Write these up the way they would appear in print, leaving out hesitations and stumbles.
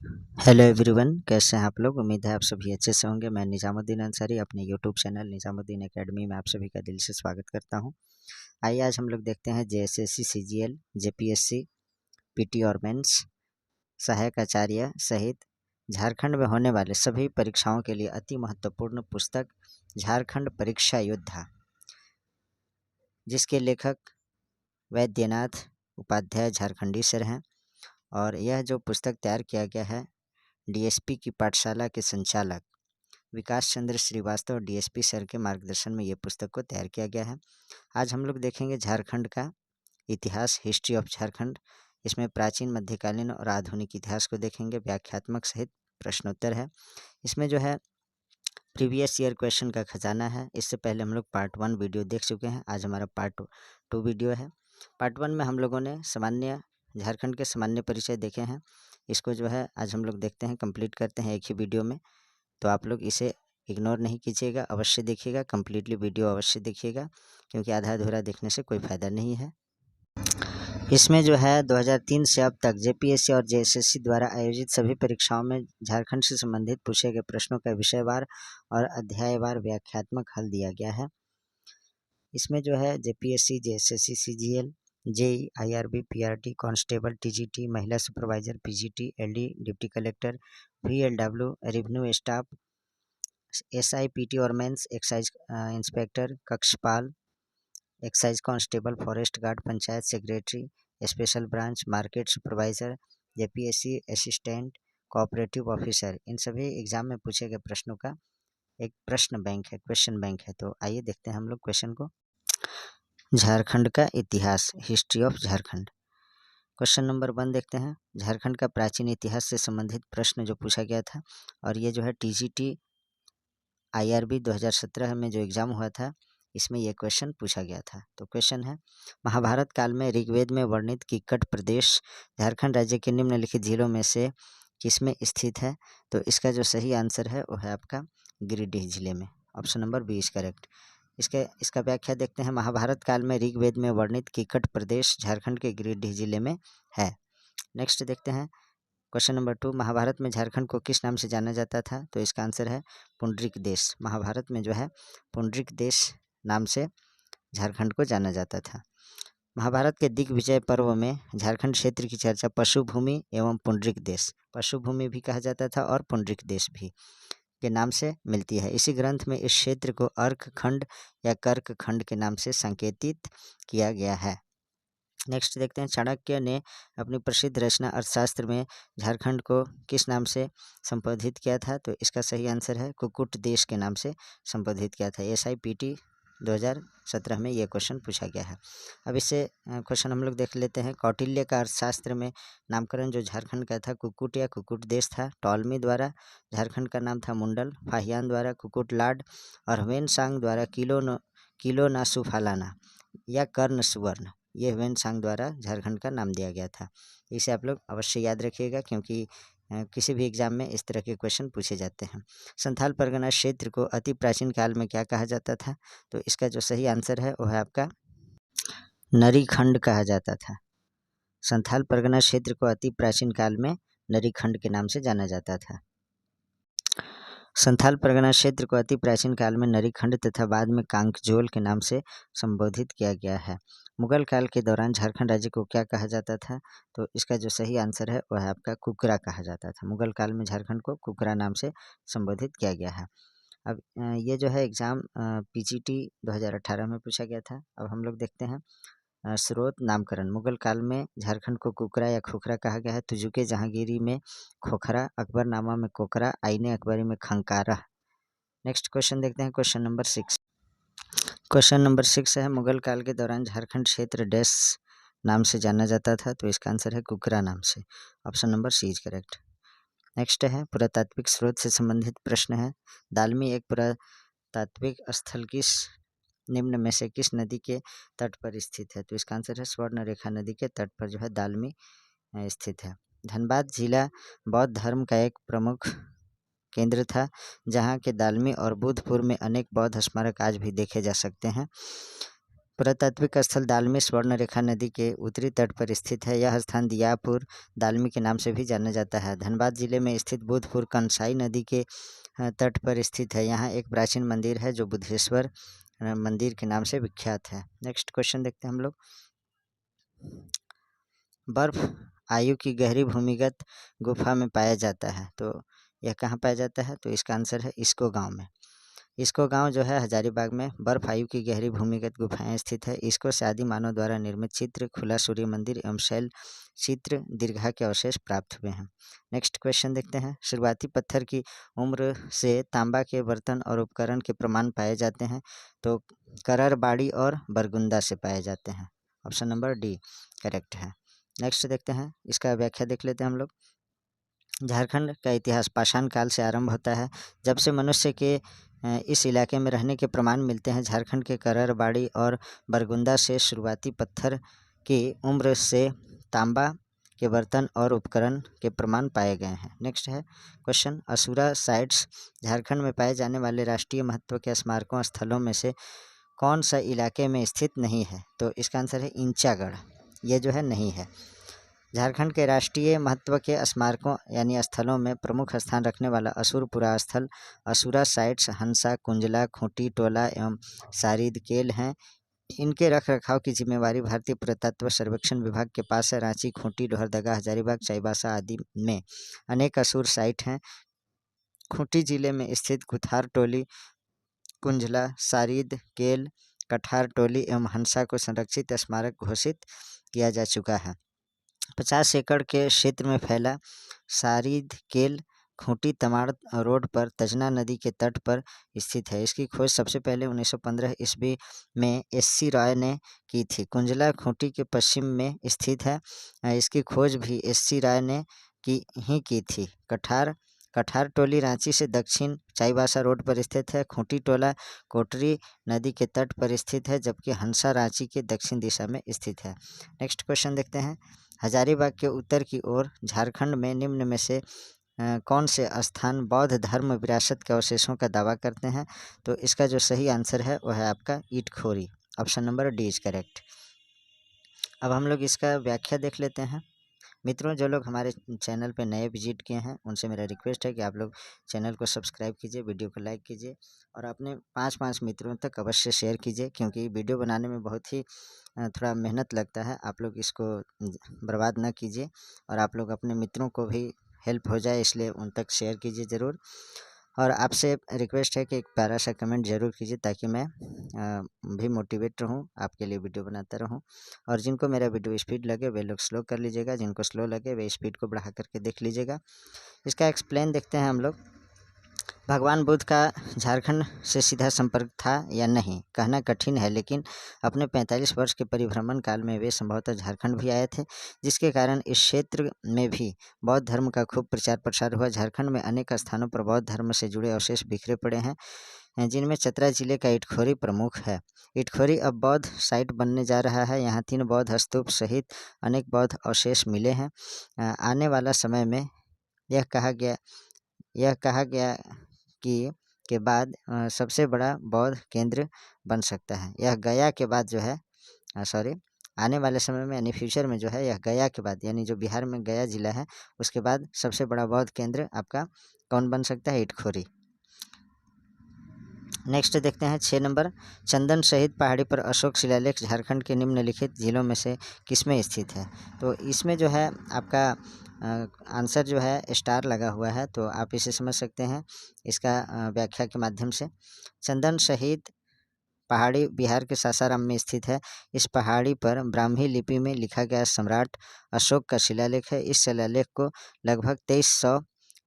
Hello everyone, कैसे हैं आप लोग। उम्मीद है आप सभी अच्छे से होंगे। मैं निजामुद्दीन अंसारी अपने यूट्यूब चैनल निजामुद्दीन एकेडमी में आप सभी का दिल से स्वागत करता हूं। आइए आज हम लोग देखते हैं जेएसएससी, सीजीएल, जेपीएससी, पीटी और मेंस, सहायक आचार्य सहित झारखंड में होने वाले सभी परीक्षाओं के लिए अति महत्वपूर्ण पुस्तक झारखंड परीक्षा योद्धा, जिसके लेखक वैद्यनाथ उपाध्याय झारखंडी सर हैं। और यह जो पुस्तक तैयार किया गया है डीएसपी की पाठशाला के संचालक विकास चंद्र श्रीवास्तव डीएसपी सर के मार्गदर्शन में ये पुस्तक को तैयार किया गया है। आज हम लोग देखेंगे झारखंड का इतिहास, हिस्ट्री ऑफ झारखंड। इसमें प्राचीन, मध्यकालीन और आधुनिक इतिहास को देखेंगे। व्याख्यात्मक सहित प्रश्नोत्तर है। इसमें जो है प्रीवियस ईयर क्वेश्चन का खजाना है। इससे पहले हम लोग पार्ट 1 वीडियो देख चुके हैं। आज हमारा पार्ट 2 वीडियो है। पार्ट 1 में हम लोगों ने झारखंड के सामान्य परिचय देखे हैं। इसको जो है आज हम लोग देखते हैं, कंप्लीट करते हैं एक ही वीडियो में। तो आप लोग इसे इग्नोर नहीं कीजिएगा, अवश्य देखिएगा, कम्प्लीटली वीडियो अवश्य देखिएगा, क्योंकि आधा अधूरा देखने से कोई फ़ायदा नहीं है। इसमें जो है 2003 से अब तक जेपीएससी और जेएसएससी द्वारा आयोजित सभी परीक्षाओं में झारखंड से संबंधित पूछे गए प्रश्नों का विषयवार और अध्यायवार व्याख्यात्मक हल दिया गया है। इसमें जो है JPSC, JSSC, CGL, JE, IRB, PRT, constable, TGT, महिला supervisor, PGT, LD, deputy collector, VLW, revenue staff, SI, PT और मेंस, एक्साइज इंस्पेक्टर, कक्षपाल, excise constable, forest guard, panchayat secretary, special branch, market supervisor, JPSC assistant, cooperative officer, इन सभी exam में पूछे गए प्रश्नों का एक प्रश्न बैंक है, क्वेश्चन बैंक है। तो आइए देखते हैं हम लोग क्वेश्चन को। झारखंड का इतिहास, history of Jharkhand. Question number 1 देखते हैं। झारखंड का प्राचीन इतिहास से संबंधित प्रश्न जो पूछा गया था, और ये जो है टीजीटी आईआरबी 2017 में जो एग्ज़ाम हुआ था, इसमें यह क्वेश्चन पूछा गया था। तो क्वेश्चन है, महाभारत काल में ऋग्वेद में वर्णित किक्कट प्रदेश झारखंड राज्य के निम्नलिखित जिलों में से किसमें स्थित है। तो इसका जो सही आंसर है वो है आपका गिरिडीह जिले में। Option number B is correct. इसका व्याख्या देखते हैं। महाभारत काल में ऋग्वेद में वर्णित किक्कट प्रदेश झारखंड के गिरिडीह जिले में है। नेक्स्ट देखते हैं क्वेश्चन नंबर 2, महाभारत में झारखंड को किस नाम से जाना जाता था। तो इसका आंसर है पुंडरीक देश। महाभारत में जो है पुंडरीक देश नाम से झारखंड को जाना जाता था। महाभारत के दिग्विजय पर्व में झारखंड क्षेत्र की चर्चा पशुभूमि एवं पुंडरीक देश, पशुभूमि भी कहा जाता था और पुंडरीक देश भी के नाम से मिलती है। इसी ग्रंथ में इस क्षेत्र को अर्क खंड या कर्क खंड के नाम से संकेतित किया गया है। नेक्स्ट देखते हैं, चाणक्य ने अपनी प्रसिद्ध रचना अर्थशास्त्र में झारखंड को किस नाम से संबोधित किया था। तो इसका सही आंसर है कुक्कुट देश के नाम से संबोधित किया था। एसआईपीटी 2017 में ये क्वेश्चन पूछा गया है। अब इससे क्वेश्चन हम लोग देख लेते हैं। कौटिल्य का अर्थशास्त्र में नामकरण जो झारखंड का था कुक्कुट या कुक्कुट देश था। टॉलमी द्वारा झारखंड का नाम था मुंडल, फाहियान द्वारा कुक्कुट लाड और ह्वेनसांग द्वारा किलो ना सुफालाना या कर्ण सुवर्ण, ये ह्वेनसांग द्वारा झारखंड का नाम दिया गया था। इसे आप लोग अवश्य याद रखिएगा, क्योंकि किसी भी एग्जाम में इस तरह के क्वेश्चन पूछे जाते हैं। संथाल परगना क्षेत्र को अति प्राचीन काल में क्या कहा जाता था। तो इसका जो सही आंसर है वो है आपका नरीखंड कहा जाता था। संथाल परगना क्षेत्र को अति प्राचीन काल में नरीखंड के नाम से जाना जाता था। संथाल परगना क्षेत्र को अति प्राचीन काल में नरीखंड तथा बाद में कांकजोल के नाम से संबोधित किया गया है। मुगल काल के दौरान झारखंड राज्य को क्या कहा जाता था। तो इसका जो सही आंसर है वह है आपका कुकरा कहा जाता था। मुगल काल में झारखंड को कुकरा नाम से संबोधित किया गया है। अब ये जो है एग्ज़ाम पीजीटी 2018 में पूछा गया था। अब हम लोग देखते हैं स्रोत नामकरण। मुगल काल में झारखंड को कुकरा या खोखरा कहा गया है। तुजुके जहांगीरी में खोखरा, अकबरनामा में कोकरा, आईने अकबरी में खंकारा। नेक्स्ट क्वेश्चन देखते हैं, क्वेश्चन नंबर 6। क्वेश्चन नंबर 6 है, मुगल काल के दौरान झारखंड क्षेत्र डैश नाम से जाना जाता था। तो इसका आंसर है कुकरा नाम से। Option number C is correct. Next है पुरातात्विक स्रोत से संबंधित प्रश्न है। दालमी एक पुरातात्विक स्थल किस निम्न में से किस नदी के तट पर स्थित है। तो इसका आंसर है स्वर्ण रेखा नदी के तट पर जो है दालमी स्थित है। धनबाद जिला बौद्ध धर्म का एक प्रमुख केंद्र था, जहाँ के दालमी और बुद्धपुर में अनेक बौद्ध स्मारक आज भी देखे जा सकते हैं। पुरातात्विक स्थल दालमी स्वर्ण रेखा नदी के उत्तरी तट पर स्थित है। यह स्थान दियापुर दालमी के नाम से भी जाना जाता है। धनबाद जिले में स्थित बुधपुर कंसाई नदी के तट पर स्थित है। यहाँ एक प्राचीन मंदिर है जो बुद्धेश्वर मंदिर के नाम से विख्यात है। नेक्स्ट क्वेश्चन देखते हैं हम लोग। बर्फ आयु की गहरी भूमिगत गुफा में पाया जाता है, तो यह कहाँ पाया जाता है? तो इसका आंसर है इसको गांव में। इसको गांव जो है हजारीबाग में बर्फ आयु की गहरी भूमिगत गुफाएं स्थित है। इसको से आदि मानव द्वारा निर्मित चित्र, खुला सूर्य मंदिर एवं शैल चित्र दीर्घा के अवशेष प्राप्त हुए हैं। नेक्स्ट क्वेश्चन देखते हैं। शुरुआती पत्थर की उम्र से तांबा के बर्तन और उपकरण के प्रमाण पाए जाते हैं, तो करर, बाड़ी और बरगुंदा से पाए जाते हैं। ऑप्शन नंबर डी करेक्ट है। नेक्स्ट देखते हैं, इसका व्याख्या देख लेते हैं हम लोग। झारखंड का इतिहास पाषाण काल से आरंभ होता है, जब से मनुष्य के इस इलाके में रहने के प्रमाण मिलते हैं। झारखंड के करर, बाड़ी और बरगुंदा से शुरुआती पत्थर की उम्र से तांबा के बर्तन और उपकरण के प्रमाण पाए गए हैं। नेक्स्ट है क्वेश्चन, असुरा साइट्स झारखंड में पाए जाने वाले राष्ट्रीय महत्व के स्मारकों स्थलों में से कौन सा इलाके में स्थित नहीं है? तो इसका आंसर है इंचागढ़, ये जो है नहीं है। झारखंड के राष्ट्रीय महत्व के स्मारकों यानी स्थलों में प्रमुख स्थान रखने वाला असुरपुरा स्थल, असुरा साइट्स, हंसा, कुंजला, खूंटी टोला एवं सारिद केल हैं। इनके रख रखाव की जिम्मेवारी भारतीय पुरातत्व सर्वेक्षण विभाग के पास है। रांची, खूंटी, लोहरदगा, हजारीबाग, चाईबासा आदि में अनेक असुर साइट हैं। खूंटी जिले में स्थित कुथार टोली, कुंजला, सारिद केल, कठार टोली एवं हंसा को संरक्षित स्मारक घोषित किया जा चुका है। 50 एकड़ के क्षेत्र में फैला सारिद केल खूंटी तमाड़ रोड पर तजना नदी के तट पर स्थित है। इसकी खोज सबसे पहले 1915 ईस्वी में एस.सी. रॉय ने की थी। कुंजला खूंटी के पश्चिम में स्थित है। इसकी खोज भी एस.सी. रॉय ने की थी। कठार टोली रांची से दक्षिण चाईबासा रोड पर स्थित है। खूंटी टोला कोटरी नदी के तट पर स्थित है, जबकि हंसा रांची के दक्षिण दिशा में स्थित है। नेक्स्ट क्वेश्चन देखते हैं। हजारीबाग के उत्तर की ओर झारखंड में निम्न में से कौन से स्थान बौद्ध धर्म विरासत के अवशेषों का दावा करते हैं? तो इसका जो सही आंसर है वह है आपका Itkhori. Option number D is correct. अब हम लोग इसका व्याख्या देख लेते हैं। मित्रों, जो लोग हमारे चैनल पर नए विजिट किए हैं उनसे मेरा रिक्वेस्ट है कि आप लोग चैनल को सब्सक्राइब कीजिए, वीडियो को लाइक कीजिए और अपने 5 मित्रों तक अवश्य शेयर कीजिए, क्योंकि वीडियो बनाने में बहुत ही थोड़ा मेहनत लगता है। आप लोग इसको बर्बाद ना कीजिए और आप लोग अपने मित्रों को भी हेल्प हो जाए, इसलिए उन तक शेयर कीजिए ज़रूर। और आपसे रिक्वेस्ट है कि एक प्यारा सा कमेंट ज़रूर कीजिए, ताकि मैं भी मोटिवेट रहूं, आपके लिए वीडियो बनाता रहूं। और जिनको मेरा वीडियो स्पीड लगे वे लोग स्लो कर लीजिएगा, जिनको स्लो लगे वे स्पीड को बढ़ा करके देख लीजिएगा। इसका एक्सप्लेन देखते हैं हम लोग। भगवान बुद्ध का झारखंड से सीधा संपर्क था या नहीं, कहना कठिन है, लेकिन अपने 45 वर्ष के परिभ्रमण काल में वे संभवतः झारखंड भी आए थे, जिसके कारण इस क्षेत्र में भी बौद्ध धर्म का खूब प्रचार प्रसार हुआ। झारखंड में अनेक स्थानों पर बौद्ध धर्म से जुड़े अवशेष बिखरे पड़े हैं, जिनमें चतरा जिले का इटखोरी प्रमुख है। इटखोरी अब बौद्ध साइट बनने जा रहा है। यहाँ 3 बौद्ध स्तूप सहित अनेक बौद्ध अवशेष मिले हैं। आने वाला समय में यह कहा गया के बाद सबसे बड़ा बौद्ध केंद्र बन सकता है। यह गया के बाद जो है आने वाले समय में यानी फ्यूचर में जो है यह गया के बाद, यानी जो बिहार में गया जिला है उसके बाद सबसे बड़ा बौद्ध केंद्र आपका कौन बन सकता है? इटखोरी। नेक्स्ट देखते हैं 6 नंबर। चंदन सहित पहाड़ी पर अशोक शिलालेख झारखंड के निम्नलिखित जिलों में से किसमें स्थित है? तो इसमें जो है आपका आंसर जो है स्टार लगा हुआ है, तो आप इसे समझ सकते हैं इसका व्याख्या के माध्यम से। चंदन सहित पहाड़ी बिहार के सासाराम में स्थित है। इस पहाड़ी पर ब्राह्मी लिपि में लिखा गया सम्राट अशोक का शिलालेख है। इस शिलालेख को लगभग 2300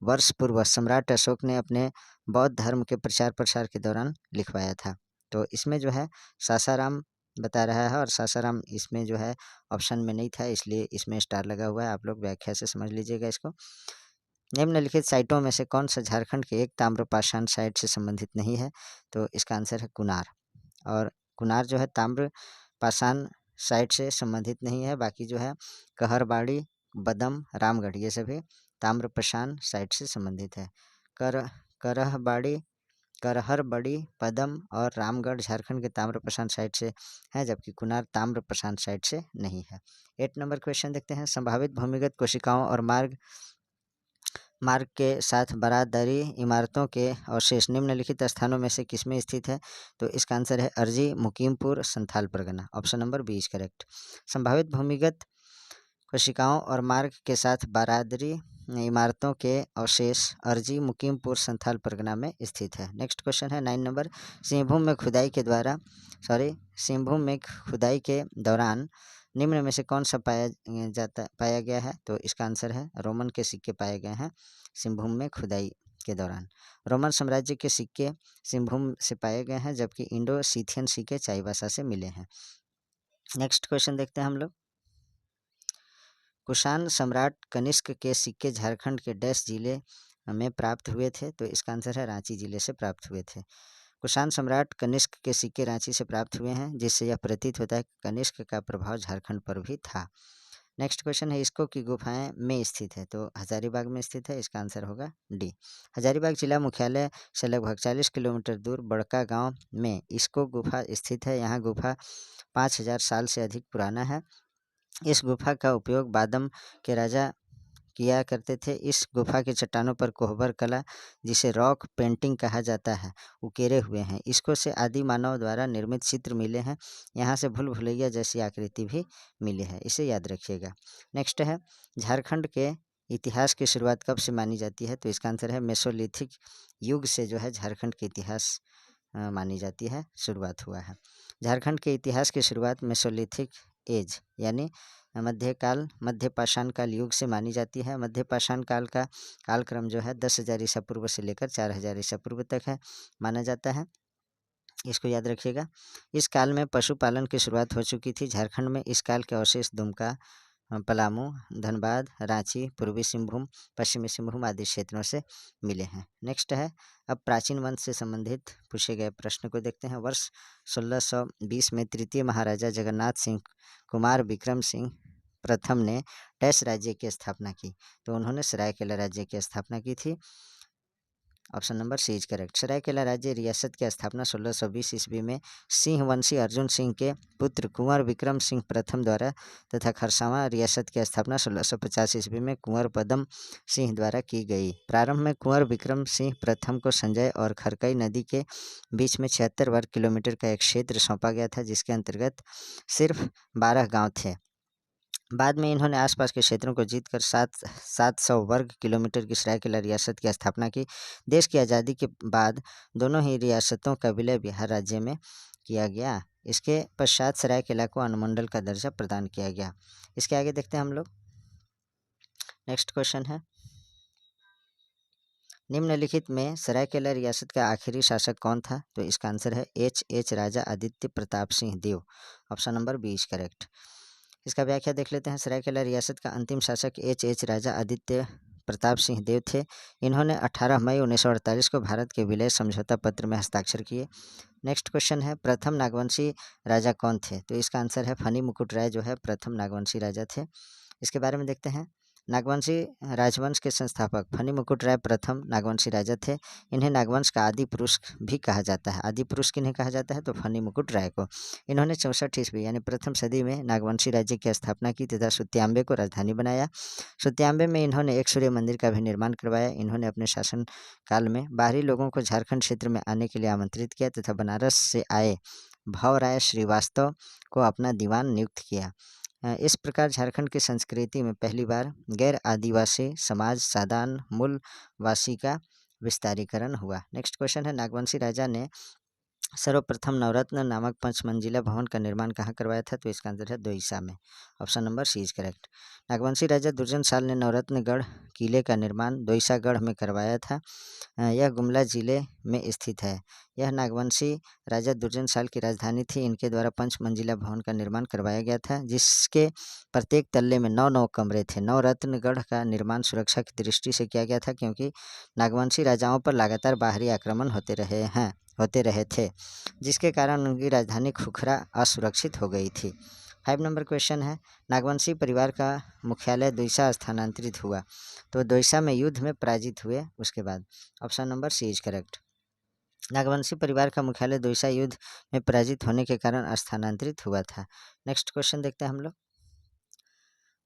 वर्ष पूर्व सम्राट अशोक ने अपने बौद्ध धर्म के प्रचार प्रसार के दौरान लिखवाया था। तो इसमें जो है सासाराम बता रहा है और सासाराम इसमें जो है ऑप्शन में नहीं था, इसलिए इसमें स्टार लगा हुआ है। आप लोग व्याख्या से समझ लीजिएगा इसको। निम्नलिखित साइटों में से कौन सा झारखंड के एक ताम्रपाषाण साइट से संबंधित नहीं है? तो इसका आंसर है कुनार। और कुनार जो है ताम्रपाषाण साइट से संबंधित नहीं है। बाकी जो है कहरबाड़ी, बदम, रामगढ़ ये सभी ताम्रपाषाण साइट से संबंधित है। करहबाड़ी करहर, बड़ी, पदम और रामगढ़ झारखंड के ताम्र प्रशांत साइट से है, जबकि कुनार ताम्र प्रशांत साइट से नहीं है। 8 नंबर क्वेश्चन देखते हैं। संभावित भूमिगत कोशिकाओं और मार्ग के साथ बरादरी इमारतों के अवशेष निम्नलिखित स्थानों में से किसमें स्थित है? तो इसका आंसर है अर्जी, Mukimpur, Santhal Pargana. Option number 20 correct. संभावित भूमिगत कोशिकाओं और मार्ग के साथ बरादरी इमारतों के अवशेष अर्जी, मुकीमपुर, संथाल परगना में स्थित है। नेक्स्ट क्वेश्चन है 9 नंबर। सिंहभूम में खुदाई के दौरान निम्न में से कौन सा पाया गया है? तो इसका आंसर है रोमन के सिक्के पाए गए हैं सिंहभूम में खुदाई के दौरान। रोमन साम्राज्य के सिक्के सिंहभूम से पाए गए हैं, जबकि इंडो सीथियन सिक्के चाईबासा से मिले हैं। नेक्स्ट क्वेश्चन देखते हैं हम लोग। कुषाण सम्राट कनिष्क के सिक्के झारखंड के डैश जिले में प्राप्त हुए थे? तो इसका आंसर है रांची जिले से प्राप्त हुए थे। कुषाण सम्राट कनिष्क के सिक्के रांची से प्राप्त हुए हैं, जिससे यह प्रतीत होता है कि कनिष्क का प्रभाव झारखंड पर भी था। नेक्स्ट क्वेश्चन है इसको की गुफाएं में स्थित है? तो हजारीबाग में स्थित है। इसका आंसर होगा डी। हजारीबाग जिला मुख्यालय से लगभग 40 किलोमीटर दूर बड़का गांव में इसको गुफा स्थित है। यहाँ गुफा 5000 साल से अधिक पुराना है। इस गुफा का उपयोग बादम के राजा किया करते थे। इस गुफा के चट्टानों पर कोहबर कला, जिसे रॉक पेंटिंग कहा जाता है, उकेरे हुए हैं। इसको से आदि मानव द्वारा निर्मित चित्र मिले हैं। यहाँ से भूल भुलैया जैसी आकृति भी मिली है, इसे याद रखिएगा। नेक्स्ट है झारखंड के इतिहास की शुरुआत कब से मानी जाती है? तो इसका आंसर है मेसोलिथिक युग से जो है झारखंड के इतिहास मानी जाती है, शुरुआत हुआ है। झारखंड के इतिहास की शुरुआत मेसोलिथिक एज यानी मध्य पाषाण काल युग से मानी जाती है। मध्य पाषाण काल का कालक्रम जो है 10,000 ईसा पूर्व से लेकर 4,000 ईसा पूर्व तक है माना जाता है। इसको याद रखिएगा। इस काल में पशुपालन की शुरुआत हो चुकी थी। झारखंड में इस काल के अवशेष दुमका, पलामू, धनबाद, रांची, पूर्वी सिंहभूम, पश्चिमी सिंहभूम आदि क्षेत्रों से मिले हैं। नेक्स्ट है अब प्राचीन वंश से संबंधित पूछे गए प्रश्न को देखते हैं। वर्ष 1620 में तृतीय महाराजा जगन्नाथ सिंह कुमार विक्रम सिंह प्रथम ने डैश राज्य की स्थापना की? तो उन्होंने सरायकेला राज्य की स्थापना की थी। Option number C is correct. Saraikela राज्य रियासत की स्थापना 1620 ईस्वी में सिंह वंशी अर्जुन सिंह के पुत्र कुंवर विक्रम सिंह प्रथम द्वारा तथा खरसावां रियासत की स्थापना 1650 ईस्वी में कुंवर पदम सिंह द्वारा की गई। प्रारंभ में कुंवर विक्रम सिंह प्रथम को संजय और खरकई नदी के बीच में 76 वर्ग किलोमीटर का एक क्षेत्र सौंपा गया था, जिसके अंतर्गत सिर्फ 12 गाँव थे। बाद में इन्होंने आसपास के क्षेत्रों को जीतकर 700 वर्ग किलोमीटर की सरायकेला रियासत की स्थापना की। देश की आज़ादी के बाद दोनों ही रियासतों का विलय बिहार राज्य में किया गया। इसके पश्चात सरायकेला को अनुमंडल का दर्जा प्रदान किया गया। इसके आगे देखते हैं हम लोग। नेक्स्ट क्वेश्चन है निम्नलिखित में सरायकेला रियासत का आखिरी शासक कौन था? तो इसका आंसर है H Raja Aditya Pratap Singh Deo. Option number 20 correct. इसका व्याख्या देख लेते हैं। सरायकेला रियासत का अंतिम शासक एच राजा आदित्य प्रताप सिंह देव थे। इन्होंने 18 मई 1948 को भारत के विलय समझौता पत्र में हस्ताक्षर किए। नेक्स्ट क्वेश्चन है प्रथम नागवंशी राजा कौन थे? तो इसका आंसर है फनी मुकुट राय जो है प्रथम नागवंशी राजा थे। इसके बारे में देखते हैं। नागवंशी राजवंश के संस्थापक फनी मुकुट राय प्रथम नागवंशी राजा थे। इन्हें नागवंश का आदि पुरुष भी कहा जाता है। आदि पुरुष किन्हें कहा जाता है? तो फनी मुकुट राय को। इन्होंने 64 ईस्वी यानी प्रथम सदी में नागवंशी राज्य की स्थापना की तथा सुत्यांबे को राजधानी बनाया। सुत्यांबे में इन्होंने एक सूर्य मंदिर का भी निर्माण करवाया। इन्होंने अपने शासन काल में बाहरी लोगों को झारखंड क्षेत्र में आने के लिए आमंत्रित किया तथा बनारस से आए भवराय श्रीवास्तव को अपना दीवान नियुक्त किया। इस प्रकार झारखंड की संस्कृति में पहली बार गैर आदिवासी समाज सादान मूलवासी का विस्तारीकरण हुआ। नेक्स्ट क्वेश्चन है नागवंशी राजा ने सर्वप्रथम नवरत्न नामक 5 मंजिला भवन का निर्माण कहाँ करवाया था? तो इसका आंसर है दोईसा में। Option number C is correct. Nagvanshi राजा दुर्जन साल ने नवरत्नगढ़ किले का निर्माण दोईसागढ़ में करवाया था। यह गुमला जिले में स्थित है। यह नागवंशी राजा दुर्जन साल की राजधानी थी। इनके द्वारा 5 मंजिला भवन का निर्माण करवाया गया था, जिसके प्रत्येक तल्ले में 9 कमरे थे। नवरत्नगढ़ का निर्माण सुरक्षा की दृष्टि से किया गया था, क्योंकि नागवंशी राजाओं पर लगातार बाहरी आक्रमण होते रहे थे, जिसके कारण उनकी राजधानी खुखरा असुरक्षित हो गई थी। 5 नंबर क्वेश्चन है नागवंशी परिवार का मुख्यालय दोईसा स्थानांतरित हुआ? तो दोईसा में युद्ध में पराजित हुए उसके बाद। Option number C is correct. Nagvanshi परिवार का मुख्यालय दोइसा युद्ध में पराजित होने के कारण स्थानांतरित हुआ था। नेक्स्ट क्वेश्चन देखते हैं हम लोग।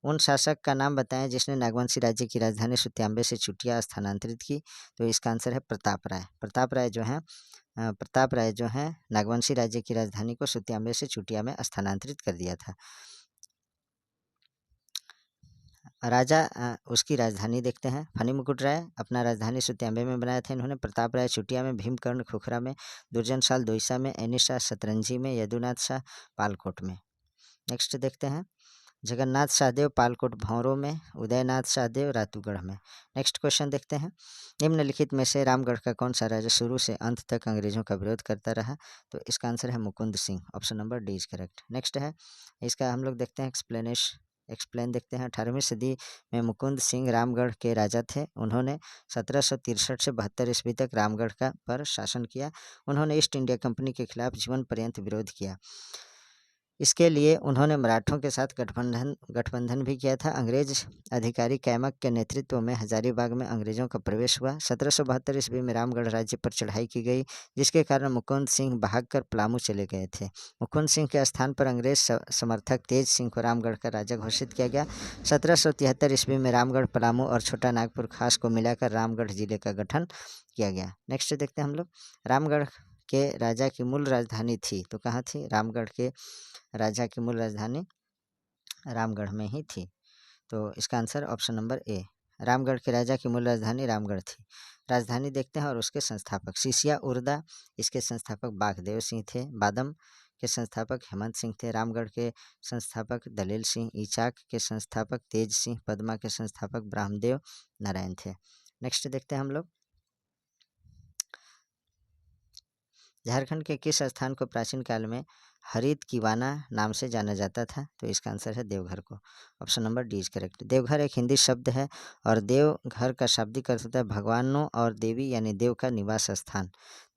उन शासक का नाम बताएं जिसने नागवंशी राज्य की राजधानी सुत्याम्बे से चुटिया स्थानांतरित की। तो इसका आंसर है प्रताप राय। प्रताप राय जो हैं नागवंशी राज्य की राजधानी को सुत्याम्बे से चुटिया में स्थानांतरित कर दिया था। राजा उसकी राजधानी देखते हैं। फनी मुकुट राय अपना राजधानी सुत्याम्बे में बनाया था इन्होंने। प्रताप राय चुटिया में, भीमकर्ण खुखरा में, दुर्जन शाह दोइसा में, एनी शाह सतरंजी में, यदुनाथ शाह पालकोट में। नेक्स्ट देखते हैं। जगन्नाथ शाहदेव पालकोट भौरों में, उदयनाथ शाहदेव रातूगढ़ में। नेक्स्ट क्वेश्चन देखते हैं। निम्नलिखित में से रामगढ़ का कौन सा राजा शुरू से अंत तक अंग्रेजों का विरोध करता रहा। तो इसका आंसर है Mukund Singh. Option number D is correct. Next है इसका हम लोग देखते हैं एक्सप्लेन देखते हैं। 18वीं सदी में मुकुंद सिंह रामगढ़ के राजा थे। उन्होंने 1763 से 72 ईस्वी तक रामगढ़ का पर शासन किया। उन्होंने ईस्ट इंडिया कंपनी के खिलाफ जीवन पर्यंत विरोध किया। इसके लिए उन्होंने मराठों के साथ गठबंधन भी किया था। अंग्रेज अधिकारी कैमक के नेतृत्व में हजारीबाग में अंग्रेजों का प्रवेश हुआ। 1772 ईस्वी में रामगढ़ राज्य पर चढ़ाई की गई, जिसके कारण मुकुंद सिंह भागकर पलामू चले गए थे। मुकुंद सिंह के स्थान पर अंग्रेज समर्थक तेज सिंह को रामगढ़ का राजा घोषित किया गया। 1773 ईस्वी में रामगढ़, पलामू और छोटा नागपुर खास को मिलाकर रामगढ़ जिले का गठन किया गया। नेक्स्ट देखते हैं हम लोग। रामगढ़ के राजा की मूल राजधानी थी, तो कहाँ थी? रामगढ़ के राजा की मूल राजधानी रामगढ़ में ही थी। तो इसका आंसर ऑप्शन नंबर ए, रामगढ़ के राजा की मूल राजधानी रामगढ़ थी। राजधानी देखते हैं और उसके संस्थापक। सिसिया उर्दा, इसके संस्थापक बागदेव सिंह थे। बादम के संस्थापक हेमंत सिंह थे। रामगढ़ के संस्थापक दलील सिंह। ईचाक के संस्थापक तेज सिंह। पदमा के संस्थापक ब्रह्मदेव नारायण थे। नेक्स्ट देखते हैं हम लोग। झारखंड के किस स्थान को प्राचीन काल में हरित कीवाना नाम से जाना जाता था? तो इसका आंसर है देवघर को। Option number D is correct. Deoghar एक हिंदी शब्द है और देवघर का शाब्दिक अर्थ होता है भगवानों और देवी यानी देव का निवास स्थान।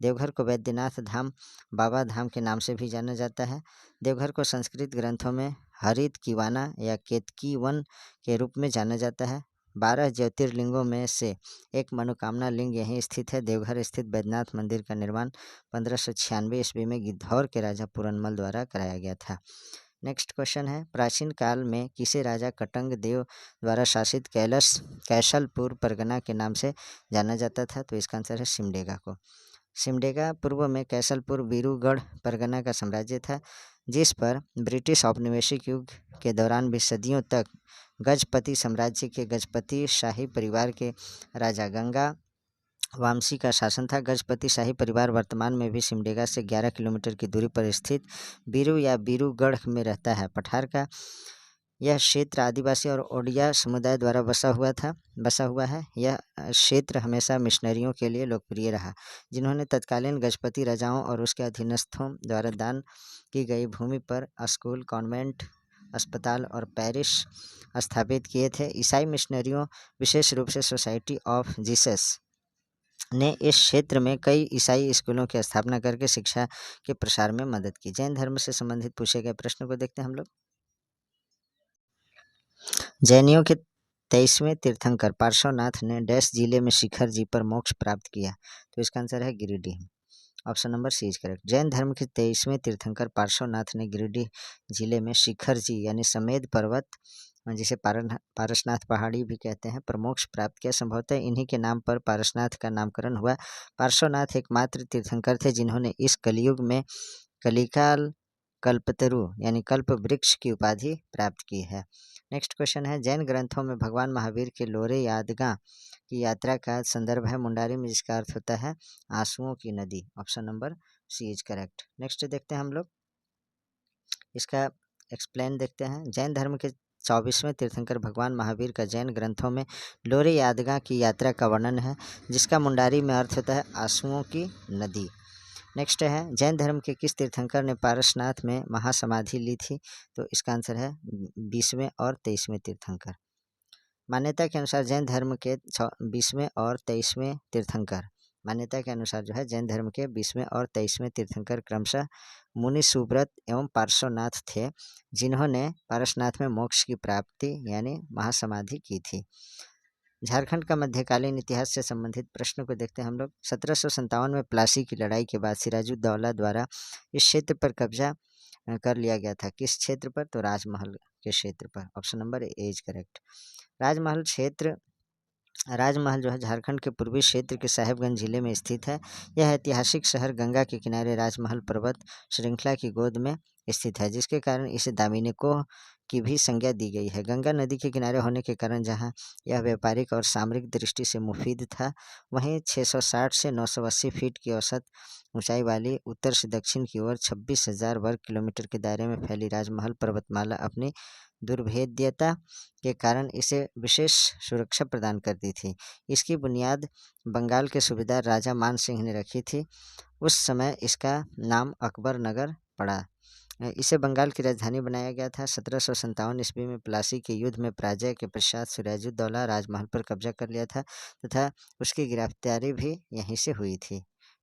देवघर को वैद्यनाथ धाम, बाबा धाम के नाम से भी जाना जाता है। देवघर को संस्कृत ग्रंथों में हरित कीवाना या केतकी वन के रूप में जाना जाता है। 12 ज्योतिर्लिंगों में से एक मनोकामना लिंग यहीं स्थित है। देवघर स्थित बैद्यनाथ मंदिर का निर्माण 1596 ईस्वी में गिद्धौर के राजा पूरनमल द्वारा कराया गया था। नेक्स्ट क्वेश्चन है। प्राचीन काल में किसे राजा कटंग देव द्वारा शासित कैसलपुर परगना के नाम से जाना जाता था? तो इसका आंसर है सिमडेगा को। सिमडेगा पूर्व में कैसलपुर बीरूगढ़ परगना का साम्राज्य था, जिस पर ब्रिटिश औपनिवेशिक युग के दौरान भी सदियों तक गजपति साम्राज्य के गजपति शाही परिवार के राजा गंगा वामसी का शासन था। गजपति शाही परिवार वर्तमान में भी सिमडेगा से 11 किलोमीटर की दूरी पर स्थित बीरू या बीरूगढ़ में रहता है। पठार का यह क्षेत्र आदिवासी और ओडिया समुदाय द्वारा बसा हुआ है। यह क्षेत्र हमेशा मिशनरियों के लिए लोकप्रिय रहा, जिन्होंने तत्कालीन गजपति राजाओं और उसके अधीनस्थों द्वारा दान की गई भूमि पर स्कूल, कॉन्वेंट, अस्पताल और पैरिश स्थापित किए थे। ईसाई मिशनरियों, विशेष रूप से सोसाइटी ऑफ जीसस ने इस क्षेत्र में कई ईसाई स्कूलों की स्थापना करके शिक्षा के प्रसार में मदद की। जैन धर्म से संबंधित पूछे गए प्रश्न को देखते हैं हम लोग। जैनियों के 23वें तीर्थंकर पार्श्वनाथ ने डैश जिले में शिखर जी पर मोक्ष प्राप्त किया? तो इसका आंसर है Giridih. Option number C is correct. Jain धर्म के 23वें तीर्थंकर पार्श्वनाथ ने गिरिडीह जिले में शिखर जी यानी समेध पर्वत, जिसे पारसनाथ पहाड़ी भी कहते हैं, पर मोक्ष प्राप्त किया। संभवतः इन्हीं के नाम पर पारसनाथ का नामकरण हुआ। पार्श्वनाथ एकमात्र तीर्थंकर थे जिन्होंने इस कलयुग में कलिकाल कल्पतरु यानी कल्प वृक्ष की उपाधि प्राप्त की है। नेक्स्ट क्वेश्चन है। जैन ग्रंथों में भगवान महावीर के लोरे यादगां की यात्रा का संदर्भ है मुंडारी में, जिसका अर्थ होता है आंसुओं की नदी। Option number C is correct. Next देखते हैं हम लोग। इसका एक्सप्लेन देखते हैं। जैन धर्म के 24वें तीर्थंकर भगवान महावीर का जैन ग्रंथों में लोरे यादगां की यात्रा का वर्णन है, जिसका मुंडारी में अर्थ होता है आंसुओं की नदी। नेक्स्ट है। जैन धर्म के किस तीर्थंकर ने पारसनाथ में महासमाधि ली थी? तो इसका आंसर है 20वें और 23वें तीर्थंकर। मान्यता के अनुसार जैन धर्म के 20वें और 23वें तीर्थंकर मान्यता के अनुसार जो है जैन धर्म के 20वें और 23वें तीर्थंकर क्रमशः मुनि सुब्रत एवं पार्श्वनाथ थे, जिन्होंने पारसनाथ में मोक्ष की प्राप्ति यानी महासमाधि की थी। झारखंड का मध्यकालीन इतिहास से संबंधित प्रश्न को देखते हैं हम लोग। 1757 में प्लासी की लड़ाई के बाद सिराजुद्दौला द्वारा इस क्षेत्र पर कब्जा कर लिया गया था। किस क्षेत्र पर? तो राजमहल के क्षेत्र पर। Option number A is correct. Rajmahal जो है झारखंड के पूर्वी क्षेत्र के साहेबगंज जिले में स्थित है। यह ऐतिहासिक शहर गंगा के किनारे राजमहल पर्वत श्रृंखला की गोद में स्थित है, जिसके कारण इसे दामिनी कोह की भी संज्ञा दी गई है। गंगा नदी के किनारे होने के कारण जहां यह व्यापारिक और सामरिक दृष्टि से मुफीद था, वहीं 660 से 980 फीट की औसत ऊंचाई वाली उत्तर से दक्षिण की ओर 26,000 वर्ग किलोमीटर के दायरे में फैली राजमहल पर्वतमाला अपनी दुर्भेद्यता के कारण इसे विशेष सुरक्षा प्रदान करती थी। इसकी बुनियाद बंगाल के सूबेदार राजा मान सिंह ने रखी थी। उस समय इसका नाम अकबर नगर पड़ा। इसे बंगाल की राजधानी बनाया गया था। 1757 ईस्वी में प्लासी के युद्ध में पराजय के पश्चात सिराजुद्दौला राजमहल पर कब्जा कर लिया था तथा उसकी गिरफ्तारी भी यहीं से हुई थी।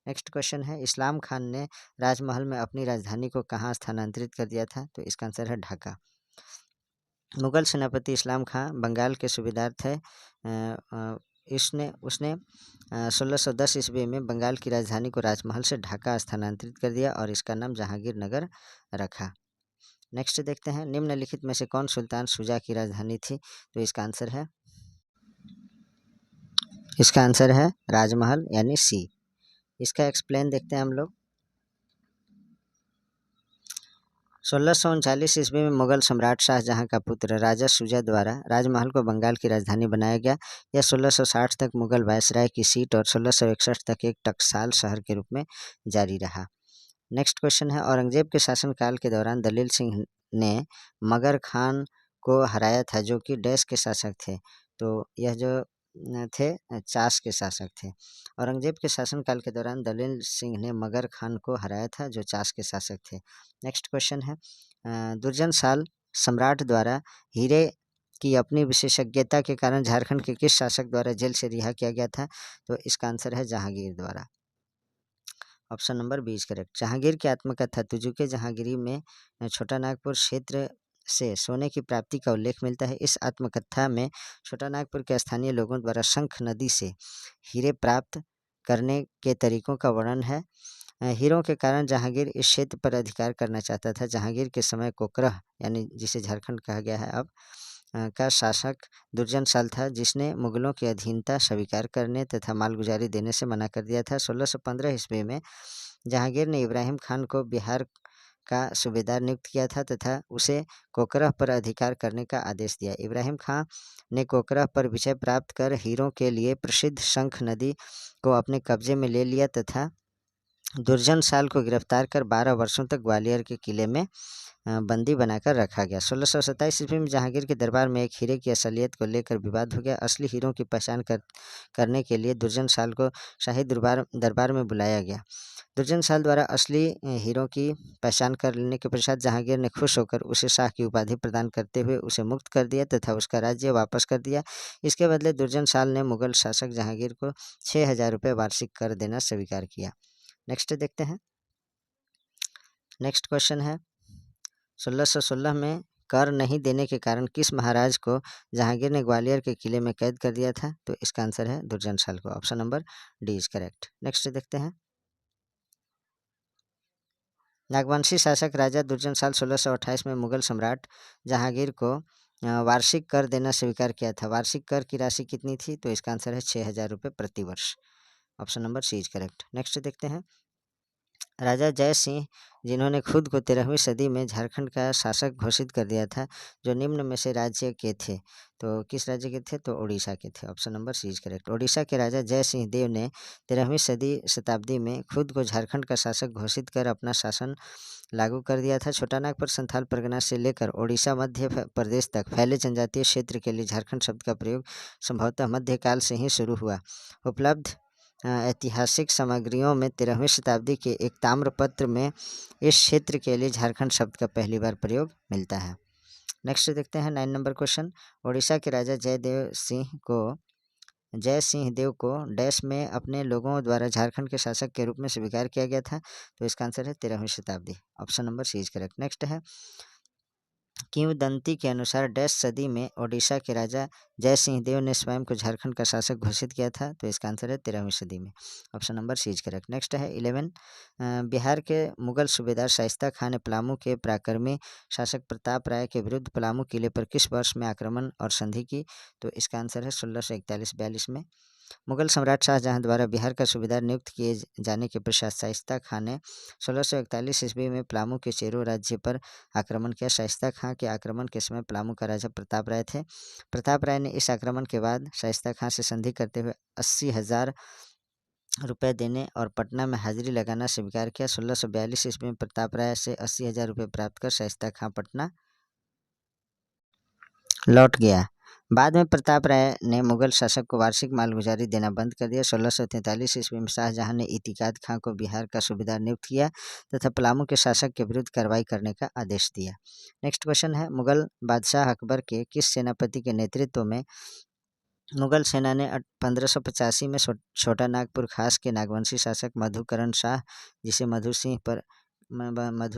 नेक्स्ट क्वेश्चन है, इस्लाम खान ने राजमहल में अपनी राजधानी को कहाँ स्थानांतरित कर दिया था? तो इसका आंसर है ढाका। मुगल सेनापति इस्लाम खां बंगाल के सूबेदार थे। उसने 1610 ईस्वी में बंगाल की राजधानी को राजमहल से ढाका स्थानांतरित कर दिया और इसका नाम जहांगीर नगर रखा। नेक्स्ट देखते हैं, निम्नलिखित में से कौन सुल्तान शुजा की राजधानी थी? तो इसका आंसर है राजमहल यानी सी। इसका एक्सप्लेन देखते हैं हम लोग। 1639 ईस्वी में मुगल सम्राट शाहजहां का पुत्र राजा शुजा द्वारा राजमहल को बंगाल की राजधानी बनाया गया। यह 1660 तक मुगल वायसराय की सीट और 1661 तक एक टकसाल शहर के रूप में जारी रहा। नेक्स्ट क्वेश्चन है, औरंगजेब के शासनकाल के दौरान दलील सिंह ने मगर खान को हराया था, जो कि डैश के शासक थे। तो यह जो थे चास के शासक थे। औरंगजेब के शासनकाल के दौरान दलील सिंह ने मगर खान को हराया था, जो चास के शासक थे। नेक्स्ट क्वेश्चन है, दुर्जन साल सम्राट द्वारा हीरे की अपनी विशेषज्ञता के कारण झारखंड के किस शासक द्वारा जेल से रिहा किया गया था? तो इसका आंसर है जहांगीर द्वारा। Option number B is correct. Jahangir की आत्मकथा तुजुके जहांगीरी में छोटा नागपुर क्षेत्र से सोने की प्राप्ति का उल्लेख मिलता है। इस आत्मकथा में छोटा नागपुर के स्थानीय लोगों द्वारा शंख नदी से हीरे प्राप्त करने के तरीकों का वर्णन है। हीरों के कारण जहांगीर इस क्षेत्र पर अधिकार करना चाहता था। जहांगीर के समय कोकरह यानी जिसे झारखंड कहा गया है अब का शासक दुर्जन साल था, जिसने मुगलों की अधीनता स्वीकार करने तथा मालगुजारी देने से मना कर दिया था। 1615 ईस्वी में जहांगीर ने इब्राहिम खान को बिहार का सूबेदार नियुक्त किया था तथा उसे कोकरह पर अधिकार करने का आदेश दिया। इब्राहिम खान ने कोकरह पर विजय प्राप्त कर हीरों के लिए प्रसिद्ध शंख नदी को अपने कब्जे में ले लिया तथा दुर्जन साल को गिरफ्तार कर 12 वर्षों तक ग्वालियर के किले में बंदी बनाकर रखा गया। 1627 ईस्वी में जहांगीर के दरबार में एक हीरे की असलियत को लेकर विवाद हो गया। असली हीरों की पहचान करने के लिए दुर्जन साल को शाही दरबार में बुलाया गया। दुर्जन साल द्वारा असली हीरों की पहचान कर लेने के पश्चात जहांगीर ने खुश होकर उसे शाह की उपाधि प्रदान करते हुए उसे मुक्त कर दिया तथा उसका राज्य वापस कर दिया। इसके बदले दुर्जन साल ने मुगल शासक जहांगीर को 6,000 रुपये वार्षिक कर देना स्वीकार किया। नेक्स्ट देखते हैं। नेक्स्ट क्वेश्चन है, 1616 में कर नहीं देने के कारण किस महाराज को जहांगीर ने ग्वालियर के किले में कैद कर दिया था? तो इसका आंसर है दुर्जन साल को। Option number D is correct. Next देखते हैं, नागवंशी शासक राजा दुर्जन साल 1628 में मुगल सम्राट जहांगीर को वार्षिक कर देना स्वीकार किया था। वार्षिक कर की राशि कितनी थी? तो इसका आंसर है 6,000 रुपये प्रति वर्ष। Option number C is correct. Next देखते हैं, राजा जय सिंह जिन्होंने खुद को 13वीं सदी में झारखंड का शासक घोषित कर दिया था, जो निम्न में से राज्य के थे? तो किस राज्य के थे? तो उड़ीसा के थे। Option number C is correct. Orissa के राजा जय सिंह देव ने 13वीं शताब्दी में खुद को झारखंड का शासक घोषित कर अपना शासन लागू कर दिया था। छोटा नागपुर संथाल परगना से लेकर ओडिशा मध्य प्रदेश तक फैले जनजातीय क्षेत्र के लिए झारखंड शब्द का प्रयोग संभवतः मध्यकाल से ही शुरू हुआ। उपलब्ध ऐतिहासिक सामग्रियों में 13वीं शताब्दी के एक ताम्रपत्र में इस क्षेत्र के लिए झारखंड शब्द का पहली बार प्रयोग मिलता है। नेक्स्ट देखते हैं 9 नंबर क्वेश्चन, उड़ीसा के राजा जय सिंह देव को डैश में अपने लोगों द्वारा झारखंड के शासक के रूप में स्वीकार किया गया था? तो इसका आंसर है 13वीं शताब्दी। Option number C is correct. Next है, किंवदंती के अनुसार डैश सदी में ओडिशा के राजा जय सिंह देव ने स्वयं को झारखंड का शासक घोषित किया था? तो इसका आंसर है 13वीं सदी में। Option number C is correct. Next है 11। बिहार के मुगल सूबेदार शाइस्ता खान ने पलामू के पराक्रमी शासक प्रताप राय के विरुद्ध पलामू किले पर किस वर्ष में आक्रमण और संधि की? तो इसका आंसर है 1641-42 में। मुगल सम्राट शाहजहां द्वारा बिहार का सूबेदार नियुक्त किए जाने के पश्चात शाइस्ता खान ने 1641 ईस्वी में पलामू के चेरो राज्य पर आक्रमण किया। शाइस्ता खां के आक्रमण के समय पलामू का राजा प्रताप राय थे। प्रताप राय ने इस आक्रमण के बाद शाइस्ता खां से संधि करते हुए 80,000 रुपये देने और पटना में हाजिरी लगाना स्वीकार किया। 1642 ईस्वी में प्रताप राय से 80,000 रुपये प्राप्त कर शाइस्ता खां पटना लौट गया। बाद में प्रताप राय ने मुगल शासक को वार्षिक मालगुजारी देना बंद कर दिया। 1643 ईस्वी में शाहजहां ने इतिकाद खां को बिहार का सूबेदार नियुक्त किया तथा पलामू के शासक के विरुद्ध कार्रवाई करने का आदेश दिया। नेक्स्ट क्वेश्चन है, मुगल बादशाह अकबर के किस सेनापति के नेतृत्व में मुगल सेना ने 1585 में छोटा नागपुर खास के नागवंशी शासक मधुकरण शाह, जिसे मधु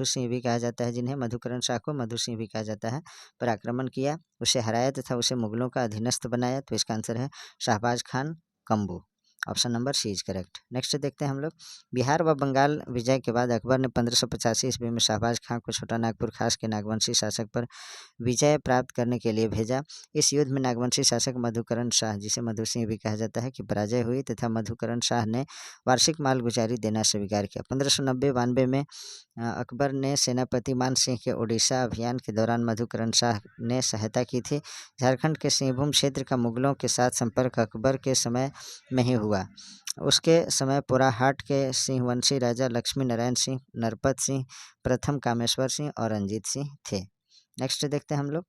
सिंह भी कहा जाता है, जिन्हें मधुकरण शाह को मधु सिंह भी कहा जाता है, पर आक्रमण किया, उसे हराया तथा उसे मुगलों का अधीनस्थ बनाया? तो इसका आंसर है Shahbaz Khan Kambu. Option number C is correct. Next देखते हैं हम लोग, बिहार व बंगाल विजय के बाद अकबर ने 1585 ईस्वी में शाहबाज खां को छोटा नागपुर खास के नागवंशी शासक पर विजय प्राप्त करने के लिए भेजा। इस युद्ध में नागवंशी शासक मधुकरण शाह, जिसे मधु सिंह भी कहा जाता है, की पराजय हुई तथा मधुकरण शाह ने वार्षिक मालगुजारी देना स्वीकार किया। 1590-92 में अकबर ने सेनापति मान सिंह के ओडिशा अभियान के दौरान मधुकरण शाह ने सहायता की थी। झारखंड के सिंहभूम क्षेत्र का मुगलों के साथ संपर्क अकबर के समय में ही हुआ। उसके समय पोराहाट के सिंहवंशी राजा लक्ष्मी नारायण सिंह, नरपत सिंह, प्रथम कामेश्वर सिंह और रंजीत सिंह थे। नेक्स्ट देखते हैं हम लोग,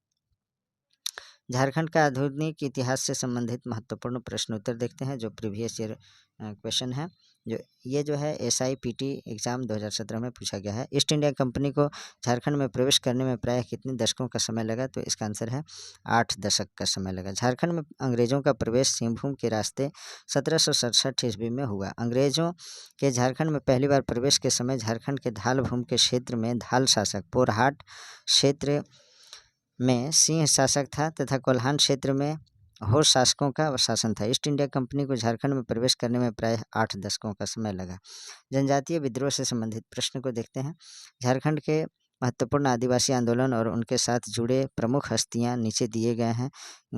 झारखंड का आधुनिक इतिहास से संबंधित महत्वपूर्ण प्रश्न उत्तर देखते हैं, जो प्रीवियस ईयर क्वेश्चन है। जो है SIPT एग्ज़ाम 2017 में पूछा गया है। ईस्ट इंडिया कंपनी को झारखंड में प्रवेश करने में प्रायः कितने दशकों का समय लगा? तो इसका आंसर है 8 दशक का समय लगा। झारखंड में अंग्रेजों का प्रवेश सिंहभूम के रास्ते 1767 ईस्वी में हुआ। अंग्रेजों के झारखंड में पहली बार प्रवेश के समय झारखंड के धाल भूमि के क्षेत्र में धाल शासक, पोरहाट क्षेत्र में सिंह शासक था तथा कोल्हान क्षेत्र में होश शासकों का शासन था। ईस्ट इंडिया कंपनी को झारखंड में प्रवेश करने में प्रायः 8 दशकों का समय लगा। जनजातीय विद्रोह से संबंधित प्रश्न को देखते हैं। झारखंड के महत्वपूर्ण आदिवासी आंदोलन और उनके साथ जुड़े प्रमुख हस्तियां नीचे दिए गए हैं,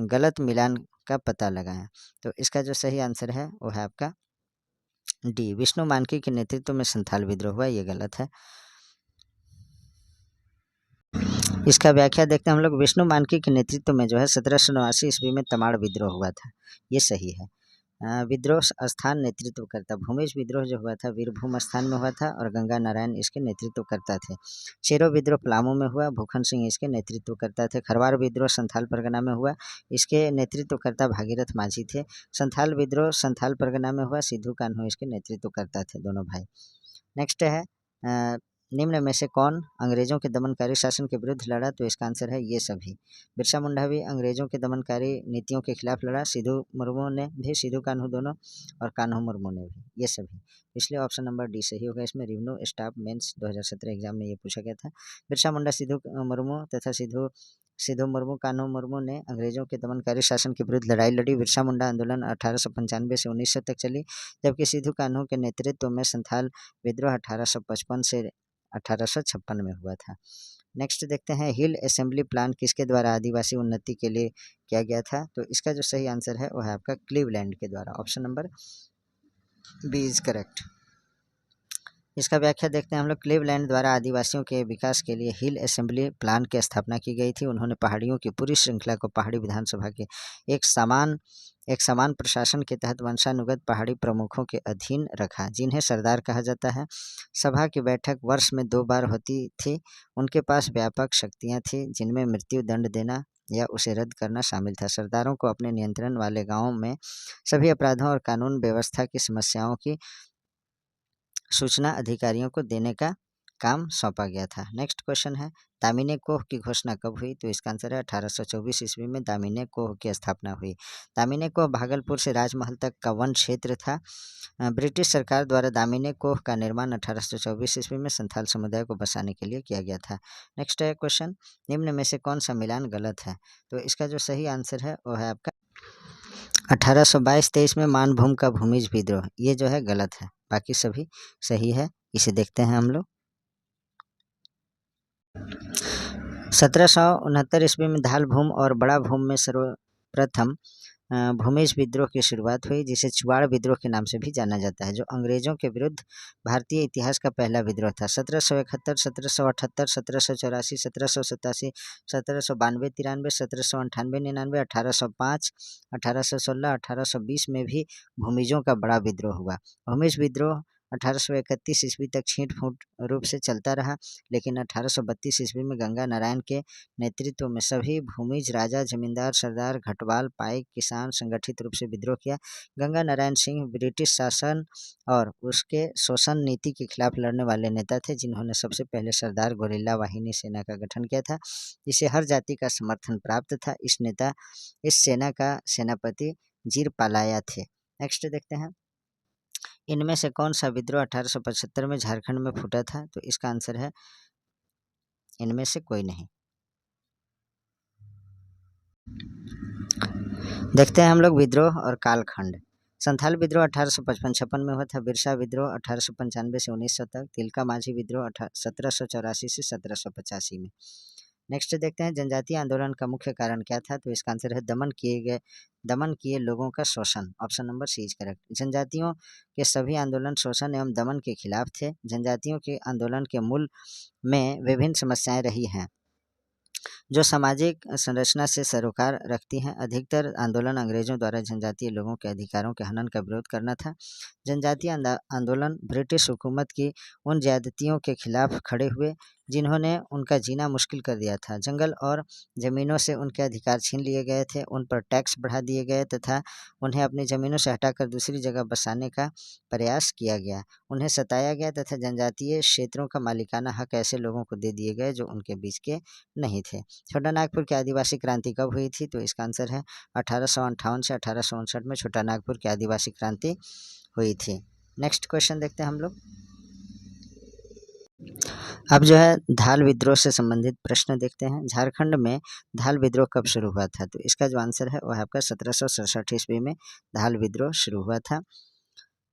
गलत मिलान का पता लगाएं। तो इसका जो सही आंसर है वो है आपका डी, विष्णु मानकी के नेतृत्व में संथाल विद्रोह हुआ, ये गलत है। इसका व्याख्या देखते हैं हम लोग, विष्णु मानकी के नेतृत्व में जो है 1789 ईस्वी में तमाड़ विद्रोह हुआ था, ये सही है। विद्रोह स्थान नेतृत्व करता, भूमिज विद्रोह जो हुआ था वीरभूम स्थान में हुआ था और गंगा नारायण इसके नेतृत्व करता थे। चेरो विद्रोह पलामू में हुआ, भूखन सिंह इसके नेतृत्व करता थे। खरवार विद्रोह संथाल परगना में हुआ, इसके नेतृत्व करता भागीरथ माझी थे। संथाल विद्रोह संथाल परगना में हुआ, सिद्धू कान्हू इसके नेतृत्व करता थे, दोनों भाई। नेक्स्ट है, निम्न में से कौन अंग्रेजों के दमनकारी शासन के विरुद्ध लड़ा? तो इसका आंसर है ये सभी। बिरसा मुंडा भी अंग्रेजों के दमनकारी नीतियों के खिलाफ लड़ा, सिद्धू मुर्मू ने भी, सिद्धू कान्हू दोनों, और कान्हू मुर्मू ने भी, ये सभी। इसलिए ऑप्शन नंबर डी सही होगा। इसमें रिवन्यू स्टाफ मेंस 2017 एग्जाम में ये पूछा गया था। बिरसा मुंडा, सिद्धू मुर्मू तथा सिद्धू मुर्मू, कान्हू मुर्मू ने अंग्रेजों के दमनकारी शासन के विरुद्ध लड़ाई लड़ी। बिरसा मुंडा आंदोलन 1895 से 1900 तक चली, जबकि सिद्धू कान्हू के नेतृत्व में संथाल विद्रोह 1855 से 1856 में हुआ था। नेक्स्ट देखते हैं, हिल असेंबली प्लान किसके द्वारा आदिवासी उन्नति के लिए किया गया था? तो इसका जो सही आंसर है वो है आपका क्लीवलैंड के द्वारा। Option number B is correct. इसका व्याख्या देखते हैं हम लोग, क्लीवलैंड द्वारा आदिवासियों के विकास के लिए हिल असेंबली प्लान की स्थापना की गई थी। उन्होंने पहाड़ियों की पूरी श्रृंखला को पहाड़ी विधानसभा के एक समान प्रशासन के तहत वंशानुगत पहाड़ी प्रमुखों के अधीन रखा, जिन्हें सरदार कहा जाता है। सभा की बैठक वर्ष में 2 बार होती थी। उनके पास व्यापक शक्तियां थी, जिनमें मृत्यु दंड देना या उसे रद्द करना शामिल था। सरदारों को अपने नियंत्रण वाले गांवों में सभी अपराधों और कानून व्यवस्था की समस्याओं की सूचना अधिकारियों को देने का काम सौंपा गया था। नेक्स्ट क्वेश्चन है, दामिनी कोह की घोषणा कब हुई? तो इसका आंसर है 1824 ईस्वी में दामिनी कोह की स्थापना हुई। दामिनी कोह भागलपुर से राजमहल तक का वन क्षेत्र था। ब्रिटिश सरकार द्वारा दामिनी कोह का निर्माण 1824 ईस्वी में संथाल समुदाय को बसाने के लिए किया गया था। नेक्स्ट है क्वेश्चन, निम्न में से कौन सा मिलान गलत है? तो इसका जो सही आंसर है वो है आपका 1822-23 में मानभूम का भूमिज विद्रोह, ये जो है गलत है, बाकी सभी सही है। इसे देखते हैं हम लोग। 1769 ईस्वी में धाल भूम और बड़ा भूम में सर्वप्रथम भूमिज विद्रोह की शुरुआत हुई, जिसे चुवाड़ विद्रोह के नाम से भी जाना जाता है, जो अंग्रेजों के विरुद्ध भारतीय इतिहास का पहला विद्रोह था। 1771, 1778, 1784, 1787, 1792, 93, 1798, 99, 1805, 1816, 1820 में भी भूमिजों का बड़ा विद्रोह हुआ। भूमिज विद्रोह 1831 ईस्वी तक छींट फूट रूप से चलता रहा, लेकिन 1832 ईस्वी में गंगा नारायण के नेतृत्व में सभी भूमिज राजा, जमींदार, सरदार, घटवाल, पाइक, किसान संगठित रूप से विद्रोह किया। गंगा नारायण सिंह ब्रिटिश शासन और उसके शोषण नीति के खिलाफ लड़ने वाले नेता थे, जिन्होंने सबसे पहले सरदार गोरिल्ला वाहिनी सेना का गठन किया था, जिसे हर जाति का समर्थन प्राप्त था। इस सेना का सेनापति जीरपालाया थे। नेक्स्ट देखते हैं, इनमें से कौन सा विद्रोह 1875 में झारखंड में फूटा था? तो इसका आंसर है इनमें से कोई नहीं। देखते हैं हम लोग विद्रोह और कालखंड। संथाल विद्रोह 1855-56 में हुआ था। बिरसा विद्रोह 1895 से 1900 तक। तिलका माझी विद्रोह 1784 से 1785 में। नेक्स्ट देखते हैं, जनजातीय आंदोलन का मुख्य कारण क्या था? तो इसका आंसर है दमन किए लोगों का शोषण। Option number C is correct. जनजातियों के सभी आंदोलन शोषण एवं दमन के खिलाफ थे। जनजातियों के आंदोलन के मूल में विभिन्न समस्याएं रही हैं, जो सामाजिक संरचना से सरोकार रखती हैं। अधिकतर आंदोलन अंग्रेजों द्वारा जनजातीय लोगों के अधिकारों के हनन का विरोध करना था। जनजातीय आंदोलन ब्रिटिश हुकूमत की उन ज्यादतियों के खिलाफ खड़े हुए जिन्होंने उनका जीना मुश्किल कर दिया था। जंगल और ज़मीनों से उनके अधिकार छीन लिए गए थे, उन पर टैक्स बढ़ा दिए गए तथा उन्हें अपनी ज़मीनों से हटाकर दूसरी जगह बसाने का प्रयास किया गया। उन्हें सताया गया तथा जनजातीय क्षेत्रों का मालिकाना हक ऐसे लोगों को दे दिए गए जो उनके बीच के नहीं थे। छोटा नागपुर की आदिवासी क्रांति कब हुई थी? तो इसका आंसर है 1858 से 1859 में छोटा नागपुर की आदिवासी क्रांति हुई थी। नेक्स्ट क्वेश्चन देखते हैं हम लोग। अब जो है धाल विद्रोह से संबंधित प्रश्न देखते हैं। झारखंड में धाल विद्रोह कब शुरू हुआ था? तो इसका जो आंसर है वो है आपका 1767 ईस्वी में धाल विद्रोह शुरू हुआ था।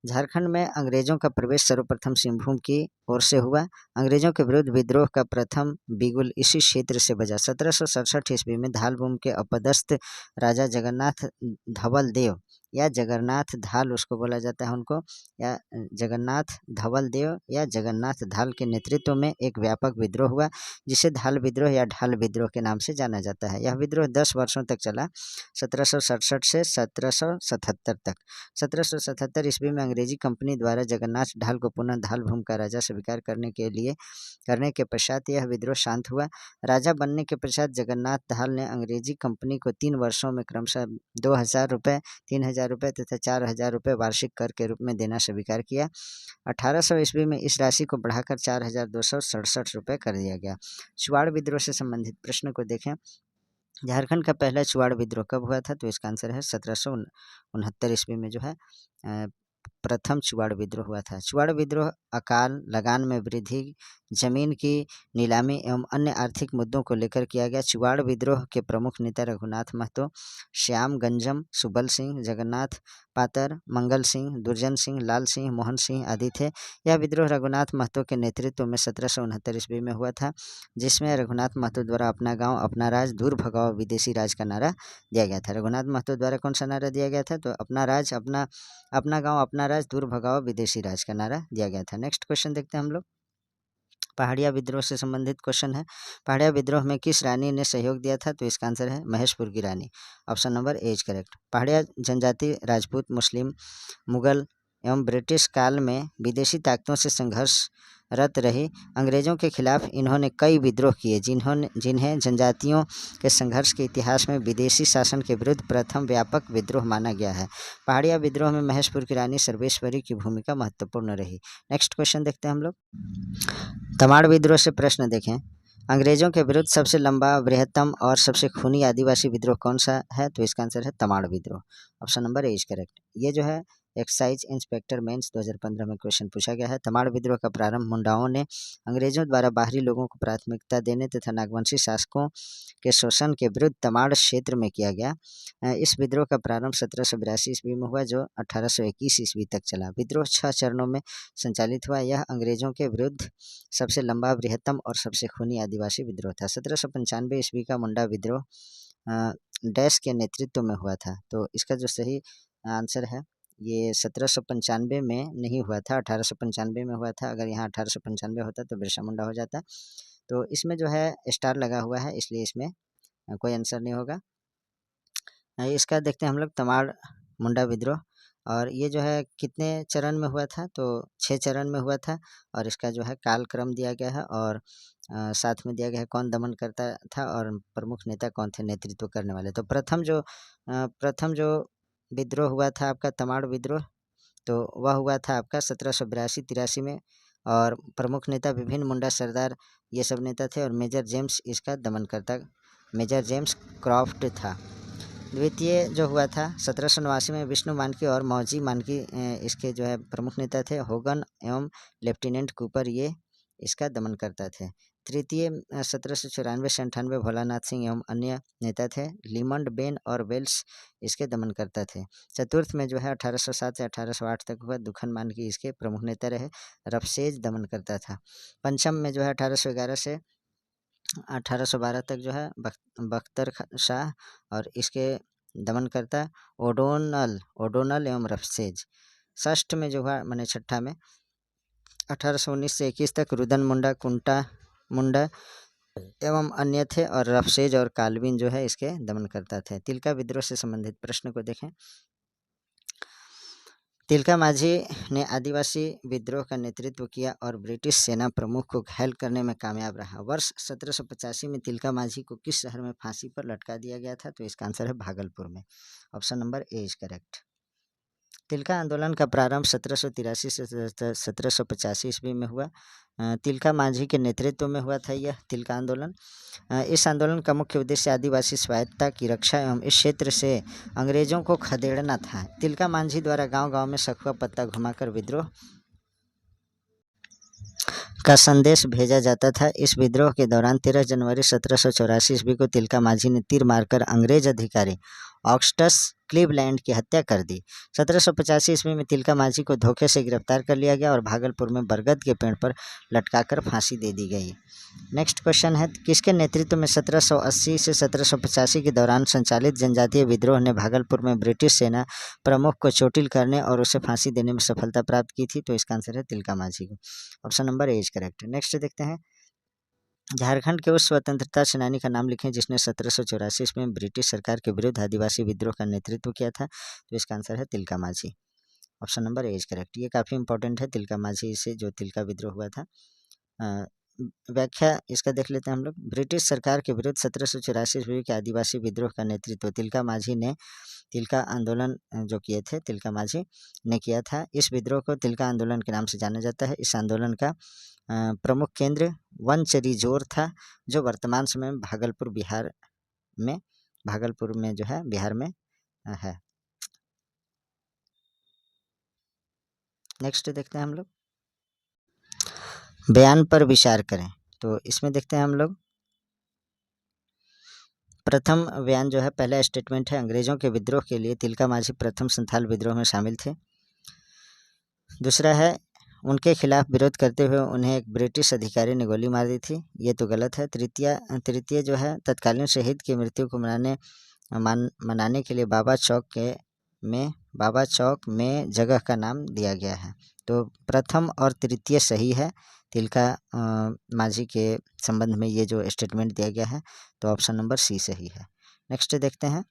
झारखंड में अंग्रेजों का प्रवेश सर्वप्रथम सिंहभूम की ओर से हुआ। अंग्रेजों के विरुद्ध विद्रोह का प्रथम बिगुल इसी क्षेत्र से बजा। 1767 ईस्वी में धालभूम के अपदस्थ राजा जगन्नाथ धवल देव या जगन्नाथ धाल उसको बोला जाता है उनको, या जगन्नाथ धवल देव या जगन्नाथ धाल के नेतृत्व में एक व्यापक विद्रोह हुआ, जिसे धाल विद्रोह या ढाल विद्रोह के नाम से जाना जाता है। यह विद्रोह 10 वर्षों तक चला, 1767 से 1777 तक। 1777 ईस्वी में अंग्रेजी कंपनी द्वारा जगन्नाथ ढाल को पुनः धाल भूम का राजा स्वीकार करने के पश्चात यह विद्रोह शांत हुआ। राजा बनने के पश्चात जगन्नाथ ढाल ने अंग्रेजी कंपनी को 3 वर्षों में क्रमशः 2000 रुपये, 3000 रुपये तथा 4000 रुपये वार्षिक कर के रूप में देना स्वीकार किया। 1800 ईस्वी में इस राशि को बढ़ाकर 4267 रुपये कर दिया गया। चुवाड़ विद्रोह से संबंधित प्रश्न को देखें। झारखंड का पहला चुवाड़ विद्रोह कब हुआ था? तो इसका आंसर है 1769 ईस्वी में जो है प्रथम चुवाड़ विद्रोह हुआ था। चुवाड़ विद्रोह अकाल, लगान में वृद्धि, जमीन की नीलामी एवं अन्य आर्थिक मुद्दों को लेकर किया गया। चुवाड़ विद्रोह के प्रमुख नेता रघुनाथ महतो, श्याम गंजम, सुबल सिंह, जगन्नाथ पातर, मंगल सिंह, दुर्जन सिंह, लाल सिंह, मोहन सिंह आदि थे। यह विद्रोह रघुनाथ महतो के नेतृत्व में 1769 ईस्वी में हुआ था, जिसमें रघुनाथ महतो द्वारा अपना गाँव अपना राज, दूर भगाओ विदेशी राज का नारा दिया गया था। रघुनाथ महतो द्वारा कौन सा नारा दिया गया था? तो अपना गाँव अपना राज, दूर भगाओ विदेशी राज का नारा दिया गया था। नेक्स्ट क्वेश्चन देखते हैं हम लोग। पहाड़िया विद्रोह से संबंधित क्वेश्चन है। पहाड़िया विद्रोह में किस रानी ने सहयोग दिया था? तो इसका आंसर है महेशपुर की रानी। Option number A is correct. Paharia जनजाति राजपूत, मुस्लिम, मुगल एवं ब्रिटिश काल में विदेशी ताकतों से संघर्षरत रही। अंग्रेजों के खिलाफ इन्होंने कई विद्रोह किए, जिन्हें जनजातियों के संघर्ष के इतिहास में विदेशी शासन के विरुद्ध प्रथम व्यापक विद्रोह माना गया है। पहाड़िया विद्रोह में महेशपुर की रानी सर्वेश्वरी की भूमिका महत्वपूर्ण रही। नेक्स्ट क्वेश्चन देखते हैं हम लोग। तमाड़ विद्रोह से प्रश्न देखें। अंग्रेजों के विरुद्ध सबसे लंबा, बृहत्तम और सबसे खूनी आदिवासी विद्रोह कौन सा है? तो इसका आंसर है तमाड़ विद्रोह। Option number A is correct. ये जो है एक्साइज इंस्पेक्टर मेंस 2015 में क्वेश्चन पूछा गया है। तमाड़ विद्रोह का प्रारंभ मुंडाओं ने अंग्रेजों द्वारा बाहरी लोगों को प्राथमिकता देने तथा नागवंशी शासकों के शोषण के विरुद्ध तमाड़ क्षेत्र में किया गया। इस विद्रोह का प्रारंभ 1782 ईस्वी में हुआ, जो 1821 ईस्वी तक चला। विद्रोह 6 चरणों में संचालित हुआ। यह अंग्रेजों के विरुद्ध सबसे लंबा, बृहत्तम और सबसे खूनी आदिवासी विद्रोह था। 1795 ईस्वी का मुंडा विद्रोह डैश के नेतृत्व में हुआ था। तो इसका जो सही आंसर है, ये 1795 में नहीं हुआ था, 1895 में हुआ था। अगर यहाँ 1895 होता तो बिरसा मुंडा हो जाता। तो इसमें जो है स्टार लगा हुआ है, इसलिए इसमें कोई आंसर नहीं होगा। इसका देखते हैं हम लोग तमाड़ मुंडा विद्रोह, और ये जो है कितने चरण में हुआ था? तो 6 चरण में हुआ था। और इसका जो है कालक्रम दिया गया है, और साथ में दिया गया है कौन दमन करता था और प्रमुख नेता कौन थे नेतृत्व करने वाले। तो प्रथम जो विद्रोह हुआ था आपका तमाड़ विद्रोह, तो वह हुआ था आपका 1782-83 में, और प्रमुख नेता विभिन्न मुंडा सरदार ये सब नेता थे, और मेजर जेम्स इसका दमनकर्ता मेजर जेम्स क्रॉफ्ट था। द्वितीय जो हुआ था 1789 में, विष्णु मानकी और मौजी मानकी इसके जो है प्रमुख नेता थे। होगन एवं लेफ्टिनेंट कूपर ये इसका दमन करता थे। तृतीय 1794 से 98 भोलानाथ सिंह एवं अन्य नेता थे। लिमंड, बेन और वेल्स इसके दमन करता थे। चतुर्थ में जो है 1807 से 1808 तक हुआ, दुखन मानकी इसके प्रमुख नेता रहे। रफसेज दमन करता था। पंचम में जो है 1811 से 1812 तक जो है बख्तर शाह और इसके दमन करता ओडोनल एवं रफसेज। षष्ठ में जो हुआ मैंने छठा में 1819 से 21 तक रुदन मुंडा, कुंटा मुंडा एवं अन्य थे, और रफसेज और कालविन जो है इसके दमन करता थे। तिलका विद्रोह से संबंधित प्रश्न को देखें। तिलका माझी ने आदिवासी विद्रोह का नेतृत्व किया और ब्रिटिश सेना प्रमुख को घायल करने में कामयाब रहा। वर्ष 1785 में तिलका माझी को किस शहर में फांसी पर लटका दिया गया था? तो इसका आंसर है भागलपुर में। Option number A is correct. Tilka आंदोलन का प्रारंभ 1783 से 1785 ईस्वी में हुआ। तिलका माझी के नेतृत्व में हुआ था यह तिलका आंदोलन। इस आंदोलन का मुख्य उद्देश्य आदिवासी स्वायत्तता की रक्षा एवं इस क्षेत्र से अंग्रेजों को खदेड़ना था। तिलका माझी द्वारा गांव-गांव में सखुआ पत्ता घुमाकर विद्रोह का संदेश भेजा जाता था। इस विद्रोह के दौरान 13 जनवरी 1784 ईस्वी को तिलका माझी ने तीर मारकर अंग्रेज अधिकारी ऑगस्टस क्लीवलैंड की हत्या कर दी। 1785 ईस्वी में तिलका माझी को धोखे से गिरफ्तार कर लिया गया और भागलपुर में बरगद के पेड़ पर लटकाकर फांसी दे दी गई। नेक्स्ट क्वेश्चन है, किसके नेतृत्व में 1780 से 1785 के दौरान संचालित जनजातीय विद्रोह ने भागलपुर में ब्रिटिश सेना प्रमुख को चोटिल करने और उसे फांसी देने में सफलता प्राप्त की थी? तो इसका आंसर है तिलका माझी को। Option number A is correct. Next देखते हैं, झारखंड के उस स्वतंत्रता सेनानी का नाम लिखें जिसने 1784 में ब्रिटिश सरकार के विरुद्ध आदिवासी विद्रोह का नेतृत्व किया था? तो इसका आंसर है तिलका माझी। Option number A is correct. ये काफ़ी इंपॉर्टेंट है, तिलका माझी से जो तिलका विद्रोह हुआ था। व्याख्या इसका देख लेते हैं हम लोग। ब्रिटिश सरकार के विरुद्ध 1784 ईस्वी के आदिवासी विद्रोह का नेतृत्व तिलका माझी ने तिलका आंदोलन जो किए थे तिलका माझी ने किया था। इस विद्रोह को तिलका आंदोलन के नाम से जाना जाता है। इस आंदोलन का प्रमुख केंद्र वनचरीजोर था, जो वर्तमान समय में भागलपुर में जो है बिहार में है। नेक्स्ट देखते हैं हम लोग, बयान पर विचार करें। तो इसमें देखते हैं हम लोग, प्रथम बयान जो है पहला स्टेटमेंट है, अंग्रेजों के विद्रोह के लिए तिलका माझी प्रथम संथाल विद्रोह में शामिल थे। दूसरा है, उनके खिलाफ विरोध करते हुए उन्हें एक ब्रिटिश अधिकारी ने गोली मार दी थी, ये तो गलत है। तृतीय जो है, तत्कालीन शहीद की मृत्यु को मनाने के लिए बाबा चौक में जगह का नाम दिया गया है। तो प्रथम और तृतीय सही है तिलका माझी के संबंध में ये जो स्टेटमेंट दिया गया है, तो ऑप्शन नंबर सी सही है। नेक्स्ट देखते हैं,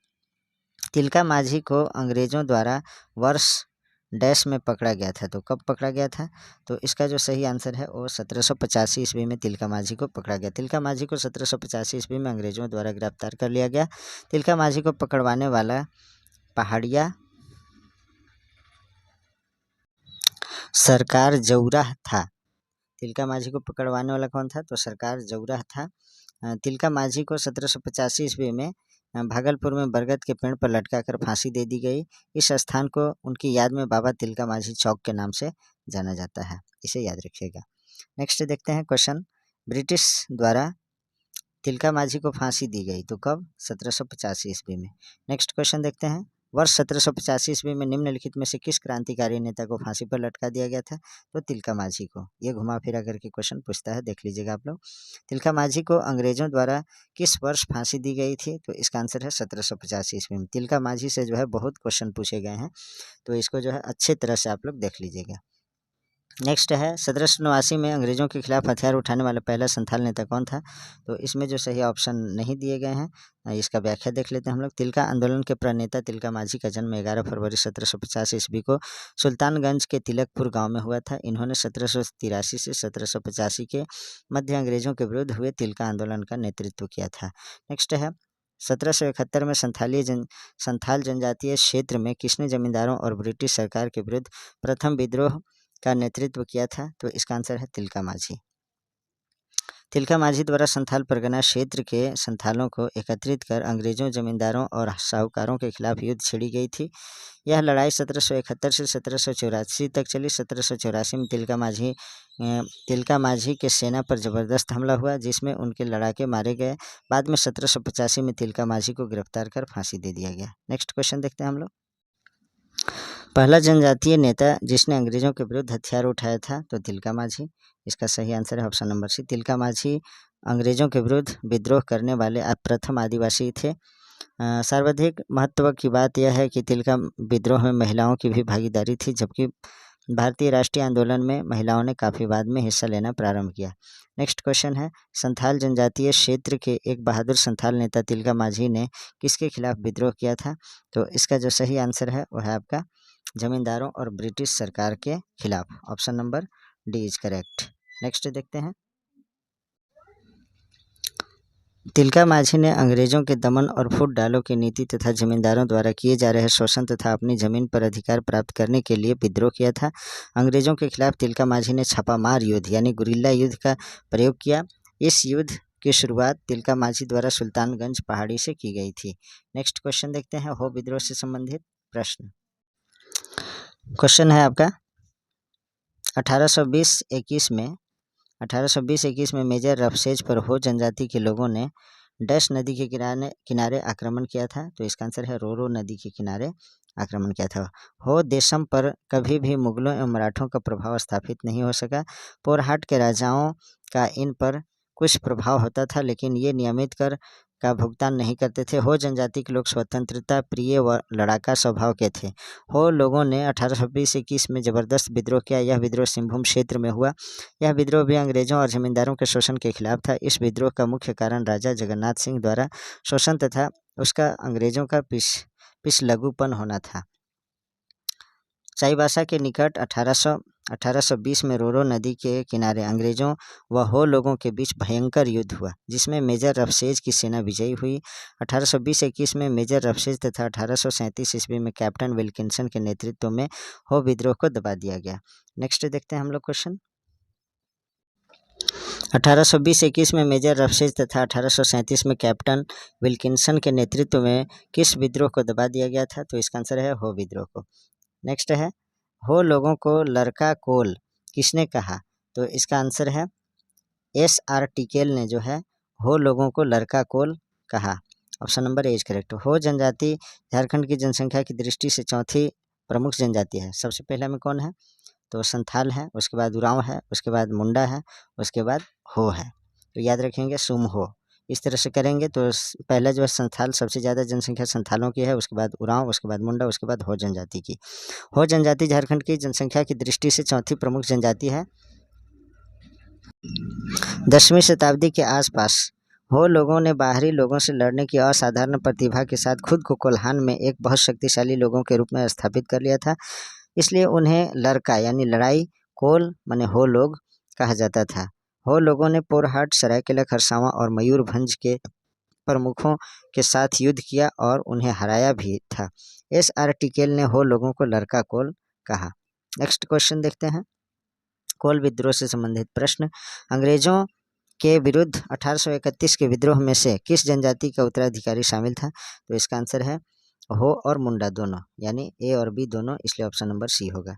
तिलका माझी को अंग्रेजों द्वारा वर्ष डैश में पकड़ा गया था। तो कब पकड़ा गया था? तो इसका जो सही आंसर है वो 1785 ईस्वी में तिलका माझी को पकड़ा गया। तिलका माझी को 1785 ईस्वी में अंग्रेजों द्वारा गिरफ्तार कर लिया गया। तिलका माझी को पकड़वाने वाला पहाड़िया सरकार जौरा था। तिलका माझी को पकड़वाने वाला कौन था? तो सरकार जौरा था। तिलका माझी को 1785 ईस्वी में भागलपुर में बरगद के पेड़ पर लटकाकर फांसी दे दी गई। इस स्थान को उनकी याद में बाबा तिलका माझी चौक के नाम से जाना जाता है, इसे याद रखिएगा। नेक्स्ट देखते हैं क्वेश्चन, ब्रिटिश द्वारा तिलका माझी को फांसी दी गई तो कब? 1785 ईस्वी में। नेक्स्ट क्वेश्चन देखते हैं, वर्ष 1785 ईस्वी में निम्नलिखित में से किस क्रांतिकारी नेता को फांसी पर लटका दिया गया था? तो तिलका माझी को। ये घुमा फिरा करके क्वेश्चन पूछता है, देख लीजिएगा आप लोग। तिलका माझी को अंग्रेजों द्वारा किस वर्ष फांसी दी गई थी? तो इसका आंसर है 1785 ईस्वी में। तिलका माझी से जो है बहुत क्वेश्चन पूछे गए हैं, तो इसको जो है अच्छे तरह से आप लोग देख लीजिएगा। नेक्स्ट है, 1789 में अंग्रेजों के खिलाफ हथियार उठाने वाला पहला संथाल नेता कौन था? तो इसमें जो सही ऑप्शन नहीं दिए गए हैं, इसका व्याख्या देख लेते हैं हम लोग। तिलका आंदोलन के प्रणेता तिलका माझी का जन्म 11 फरवरी 1750 ईस्वी को सुल्तानगंज के तिलकपुर गांव में हुआ था। इन्होंने 1783 से 1785 के मध्य अंग्रेजों के विरुद्ध हुए तिलका आंदोलन का नेतृत्व किया था। नेक्स्ट है, 1771 में संथाल जनजातीय क्षेत्र में किसने जमींदारों और ब्रिटिश सरकार के विरुद्ध प्रथम विद्रोह का नेतृत्व किया था? तो इसका आंसर है तिलका माझी। तिलका माझी द्वारा संथाल परगना क्षेत्र के संथालों को एकत्रित कर अंग्रेजों, जमींदारों और साहूकारों के खिलाफ युद्ध छिड़ी गई थी। यह लड़ाई 1771 से 1784 तक चली। 1784 में तिलका माझी के सेना पर जबरदस्त हमला हुआ, जिसमें उनके लड़ाके मारे गए। बाद में 1785 में तिलका माझी को गिरफ्तार कर फांसी दे दिया गया। नेक्स्ट क्वेश्चन देखते हैं हम लोग, पहला जनजातीय नेता जिसने अंग्रेजों के विरुद्ध हथियार उठाया था? तो तिलका माझी। इसका सही आंसर है ऑप्शन नंबर सी, तिलका माझी अंग्रेजों के विरुद्ध विद्रोह करने वाले प्रथम आदिवासी थे। सर्वाधिक महत्व की बात यह है कि तिलका विद्रोह में महिलाओं की भी भागीदारी थी, जबकि भारतीय राष्ट्रीय आंदोलन में महिलाओं ने काफ़ी बाद में हिस्सा लेना प्रारंभ किया। नेक्स्ट क्वेश्चन है, संथाल जनजातीय क्षेत्र के एक बहादुर संथाल नेता तिलका माझी ने किसके खिलाफ विद्रोह किया था? तो इसका जो सही आंसर है वह है आपका जमींदारों और ब्रिटिश सरकार के खिलाफ। Option number D is correct. Next देखते हैं, तिलका माझी ने अंग्रेजों के दमन और फूट डालो की नीति तथा जमींदारों द्वारा किए जा रहे शोषण तथा अपनी जमीन पर अधिकार प्राप्त करने के लिए विद्रोह किया था। अंग्रेजों के खिलाफ तिलका माझी ने छापामार युद्ध यानी गुरिल्ला युद्ध का प्रयोग किया। इस युद्ध की शुरुआत तिलका माझी द्वारा सुल्तानगंज पहाड़ी से की गई थी। नेक्स्ट क्वेश्चन देखते हैं, हो विद्रोह से संबंधित प्रश्न। क्वेश्चन है आपका, 1820-21 में मेजर रफसेज पर हो जनजाति के लोगों ने डैश नदी के किनारे आक्रमण किया था। तो इसका आंसर है रोरो नदी के किनारे आक्रमण किया था। हो देशम पर कभी भी मुगलों एवं मराठों का प्रभाव स्थापित नहीं हो सका। पोरहाट के राजाओं का इन पर कुछ प्रभाव होता था, लेकिन ये नियमित कर का भुगतान नहीं करते थे। हो जनजाति के लोग स्वतंत्रता प्रिय व लड़ाका स्वभाव के थे। हो लोगों ने 1820-21 में जबरदस्त विद्रोह किया। यह विद्रोह सिंहभूम क्षेत्र में हुआ। यह विद्रोह भी अंग्रेजों और जमींदारों के शोषण के खिलाफ था। इस विद्रोह का मुख्य कारण राजा जगन्नाथ सिंह द्वारा शोषण तथा उसका अंग्रेजों का पिछलग्गूपन होना था। चाईबासा के निकट 1820 में रोरो नदी के किनारे अंग्रेजों व हो लोगों के बीच भयंकर युद्ध हुआ, जिसमें मेजर रफसेज की सेना विजयी हुई। 1820-21 में मेजर रफसेज तथा 1837 ईस्वी में कैप्टन विल्किंसन के नेतृत्व में हो विद्रोह को दबा दिया गया। नेक्स्ट देखते हैं हम लोग क्वेश्चन, 1820-21 में मेजर रफसेज तथा 1837 में कैप्टन विल्किंसन के नेतृत्व में किस विद्रोह को दबा दिया गया था? तो इसका आंसर है हो विद्रोह को। नेक्स्ट है, हो लोगों को लड़का कोल किसने कहा? तो इसका आंसर है SR टिकेल ने जो है हो लोगों को लड़का कोल कहा। Option number A is correct. हो जनजाति झारखंड की जनसंख्या की दृष्टि से चौथी प्रमुख जनजाति है। सबसे पहले में कौन है? तो संथाल है, उसके बाद उरांव है, उसके बाद मुंडा है, उसके बाद हो है। तो याद रखेंगे सुम हो, इस तरह से करेंगे तो पहला जो है संथाल, सबसे ज़्यादा जनसंख्या संथालों की है, उसके बाद उरांव, उसके बाद मुंडा, उसके बाद हो जनजाति की। हो जनजाति झारखंड की जनसंख्या की दृष्टि से चौथी प्रमुख जनजाति है। 10वीं शताब्दी के आसपास हो लोगों ने बाहरी लोगों से लड़ने की असाधारण प्रतिभा के साथ खुद को कोल्हान में एक बहुत शक्तिशाली लोगों के रूप में स्थापित कर लिया था। इसलिए उन्हें लड़का यानी लड़ाई कोल माने हो लोग कहा जाता था। हो लोगों ने पोरहाट, सरायकेला खरसावां और मयूरभंज के प्रमुखों के साथ युद्ध किया और उन्हें हराया भी था। SR टिकेल ने हो लोगों को लड़का कोल कहा। नेक्स्ट क्वेश्चन देखते हैं, कोल विद्रोह से संबंधित प्रश्न। अंग्रेजों के विरुद्ध 1831 के विद्रोह में से किस जनजाति का उत्तराधिकारी शामिल था? तो इसका आंसर है हो और मुंडा दोनों, यानी ए और बी दोनों, इसलिए ऑप्शन नंबर सी होगा।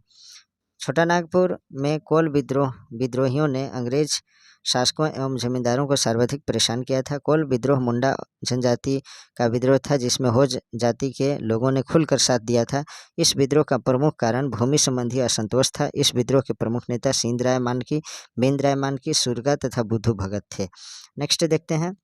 छोटा नागपुर में कोल विद्रोहियों ने अंग्रेज शासकों एवं जमींदारों को सर्वाधिक परेशान किया था। कोल विद्रोह मुंडा जनजाति का विद्रोह था जिसमें हो जाति के लोगों ने खुलकर साथ दिया था। इस विद्रोह का प्रमुख कारण भूमि संबंधी असंतोष था। इस विद्रोह के प्रमुख नेता सींद राय मानकी, बिंद राय मानकी, सुरगा तथा बुद्धू भगत थे। नेक्स्ट देखते हैं,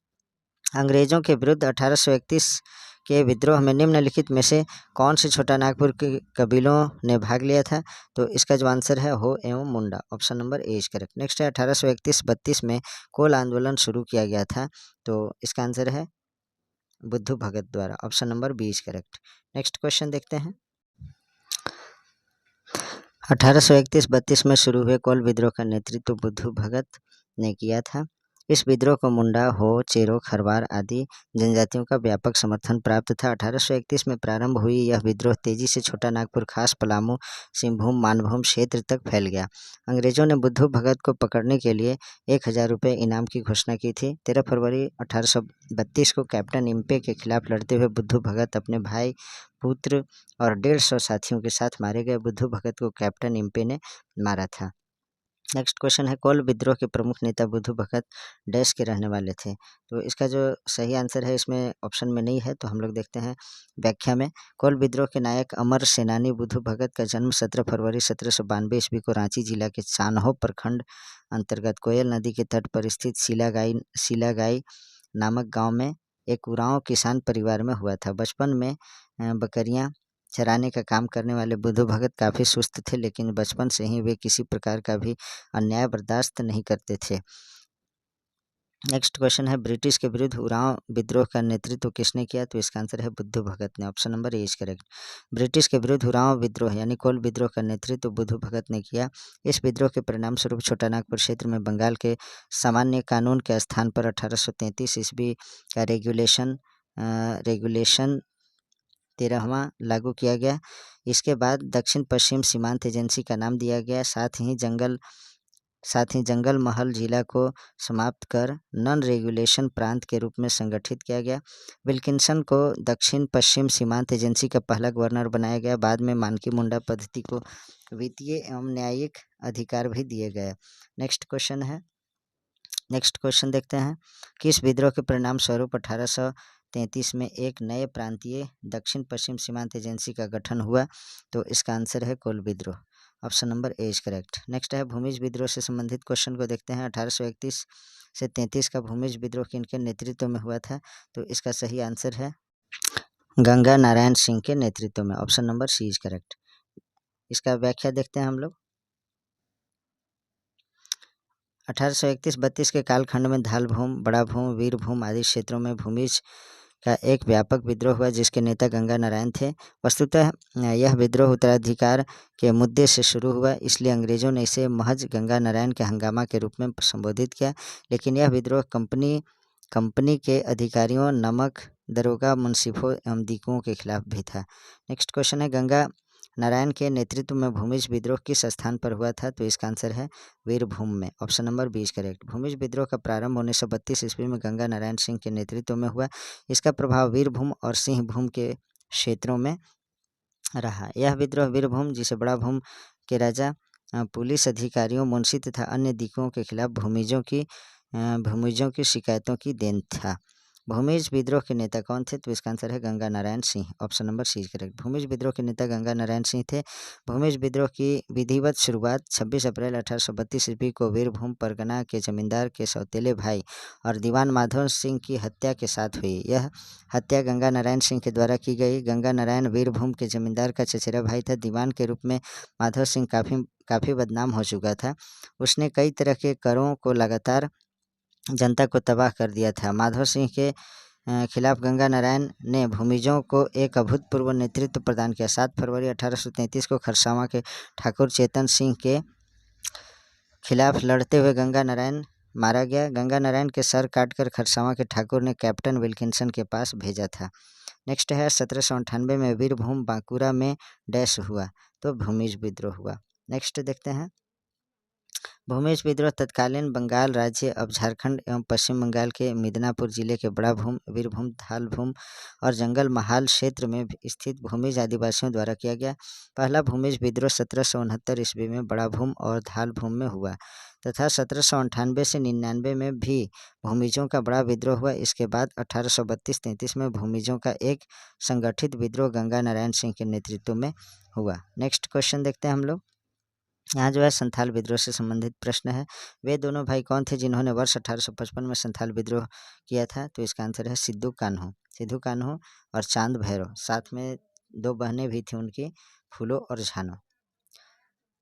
अंग्रेजों के विरुद्ध 1831 के विद्रोह में निम्नलिखित में से कौन से छोटा नागपुर के कबीलों ने भाग लिया था? तो इसका जो आंसर है हो एवं Munda, option number A is correct. Next है 1831-32 में कोल आंदोलन शुरू किया गया था, तो इसका आंसर है बुद्धू भगत द्वारा, option number B is correct. Next question देखते हैं, 1831-32 में शुरू हुए कोल विद्रोह का नेतृत्व बुद्धू भगत ने किया था। इस विद्रोह को मुंडा, हो, चेरो, खरवार आदि जनजातियों का व्यापक समर्थन प्राप्त था। 1831 में प्रारंभ हुई यह विद्रोह तेजी से छोटा नागपुर, खास पलामू, सिंहभूम, मानभूम क्षेत्र तक फैल गया। अंग्रेजों ने बुद्धू भगत को पकड़ने के लिए 1000 रुपये इनाम की घोषणा की थी। 13 फरवरी 1832 को कैप्टन इम्पे के खिलाफ लड़ते हुए बुद्धू भगत अपने भाई, पुत्र और 150 साथियों के साथ मारे गए। बुद्धू भगत को कैप्टन इम्पे ने मारा था। नेक्स्ट क्वेश्चन है, कोल विद्रोह के प्रमुख नेता बुद्धू भगत डैश के रहने वाले थे? तो इसका जो सही आंसर है इसमें ऑप्शन में नहीं है, तो हम लोग देखते हैं व्याख्या में। कोल विद्रोह के नायक अमर सेनानी बुद्धू भगत का जन्म 17 फरवरी 1792 ईस्वी को रांची जिला के चान्हो प्रखंड अंतर्गत कोयल नदी के तट पर स्थित सीलागाई नामक गाँव में एक उरांव किसान परिवार में हुआ था। बचपन में बकरियां चराने का काम करने वाले बुद्धू भगत काफ़ी सुस्त थे, लेकिन बचपन से ही वे किसी प्रकार का भी अन्याय बर्दाश्त नहीं करते थे। नेक्स्ट क्वेश्चन है, ब्रिटिश के विरुद्ध उरांव विद्रोह का नेतृत्व किसने किया? तो इसका आंसर है बुद्धू भगत ने, option number A is correct. British के विरुद्ध उरांव विद्रोह यानी कोल विद्रोह का नेतृत्व बुद्धू भगत ने किया। इस विद्रोह के परिणाम स्वरूप छोटा नागपुर क्षेत्र में बंगाल के सामान्य कानून के स्थान पर 1833 ईस्वी का रेगुलेशन 13वां लागू किया गया। इसके बाद दक्षिण पश्चिम सीमांत एजेंसी का नाम दिया गया। साथ ही जंगल महल जिला को समाप्त कर नॉन रेगुलेशन प्रांत के रूप में संगठित किया गया। विल्किंसन को दक्षिण पश्चिम सीमांत एजेंसी का पहला गवर्नर बनाया गया। बाद में मानकी मुंडा पद्धति को वित्तीय एवं न्यायिक अधिकार भी दिए गए। नेक्स्ट क्वेश्चन देखते हैं, किस विद्रोह के परिणाम स्वरूप 1833 में एक नए प्रांतीय दक्षिण पश्चिम सीमांत एजेंसी का गठन हुआ? तो इसका आंसर है कोल विद्रोह, option number A is correct. Next है, भूमिज विद्रोह से संबंधित क्वेश्चन को देखते हैं। 1831 से 33 का भूमिज विद्रोह किनके नेतृत्व में हुआ था? तो इसका सही आंसर है गंगा नारायण सिंह के नेतृत्व में, option number C is correct. इसका व्याख्या देखते हैं हम लोग। 1831-32 के कालखंड में धालभूम, बड़ा भूम, वीरभूम आदि क्षेत्रों में भूमिज का एक व्यापक विद्रोह हुआ जिसके नेता गंगा नारायण थे। वस्तुतः यह विद्रोह उत्तराधिकार के मुद्दे से शुरू हुआ, इसलिए अंग्रेजों ने इसे महज गंगा नारायण के हंगामा के रूप में संबोधित किया। लेकिन यह विद्रोह कंपनी के अधिकारियों, नमक दरोगा, मुंसिफों एवं दीकुओं के खिलाफ भी था। नेक्स्ट क्वेश्चन है, गंगा नारायण के नेतृत्व में भूमिज विद्रोह किस स्थान पर हुआ था? तो इसका आंसर है वीरभूम में, option number B is correct. Bhumij विद्रोह का प्रारंभ 1932 ईस्वी में गंगा नारायण सिंह के नेतृत्व में हुआ। इसका प्रभाव वीरभूम और सिंहभूम के क्षेत्रों में रहा। यह विद्रोह वीरभूम, जिसे बड़ा भूम के राजा, पुलिस अधिकारियों, मुंशी तथा अन्य दिकुओं के खिलाफ भूमिजों की शिकायतों की देन था। भूमिज विद्रोह के नेता कौन थे? तो इसका आंसर है Ganga Narayan Singh, option number C is correct. Bhumij विद्रोह के नेता गंगा नारायण सिंह थे। भूमिज विद्रोह की विधिवत शुरुआत 26 अप्रैल 1832 ईस्वी को वीरभूम परगना के जमींदार के सौतेले भाई और दीवान माधव सिंह की हत्या के साथ हुई। यह हत्या गंगा नारायण सिंह के द्वारा की गई। गंगा नारायण वीरभूम के जमींदार का चचेरा भाई था। दीवान के रूप में माधव सिंह काफ़ी बदनाम हो चुका था। उसने कई तरह के करों को लगातार जनता को तबाह कर दिया था। माधव सिंह के खिलाफ गंगा नारायण ने भूमिजों को एक अभूतपूर्व नेतृत्व प्रदान किया। 7 फरवरी 1833 को खरसावां के ठाकुर चेतन सिंह के खिलाफ लड़ते हुए गंगा नारायण मारा गया। गंगा नारायण के सर काटकर खरसावां के ठाकुर ने कैप्टन विल्किंसन के पास भेजा था। नेक्स्ट है, 1798 में वीरभूम बांकुरा में डैश हुआ, तो भूमिज विद्रोह हुआ। नेक्स्ट देखते हैं, भूमिज विद्रोह तत्कालीन बंगाल राज्य अब झारखंड एवं पश्चिम बंगाल के मिदनापुर जिले के बड़ाभूम, वीरभूम, धालभूम और जंगल महाल क्षेत्र में स्थित भूमिज आदिवासियों द्वारा किया गया। पहला भूमिज विद्रोह 1769 ईस्वी में बड़ाभूम और धालभूम में हुआ तथा 1798 से 99 में भी भूमिजों का बड़ा विद्रोह हुआ। इसके बाद 1832-33 में भूमिजों का एक संगठित विद्रोह गंगा नारायण सिंह के नेतृत्व में हुआ। नेक्स्ट क्वेश्चन देखते हैं हम लोग। यहाँ जो है संथाल विद्रोह से संबंधित प्रश्न है। वे दोनों भाई कौन थे जिन्होंने वर्ष 1855 में संथाल विद्रोह किया था? तो इसका आंसर है सिद्धू कान्हू। सिद्धू कान्हू और चांद भैरव, साथ में दो बहनें भी थी उनकी, फूलो और झानो।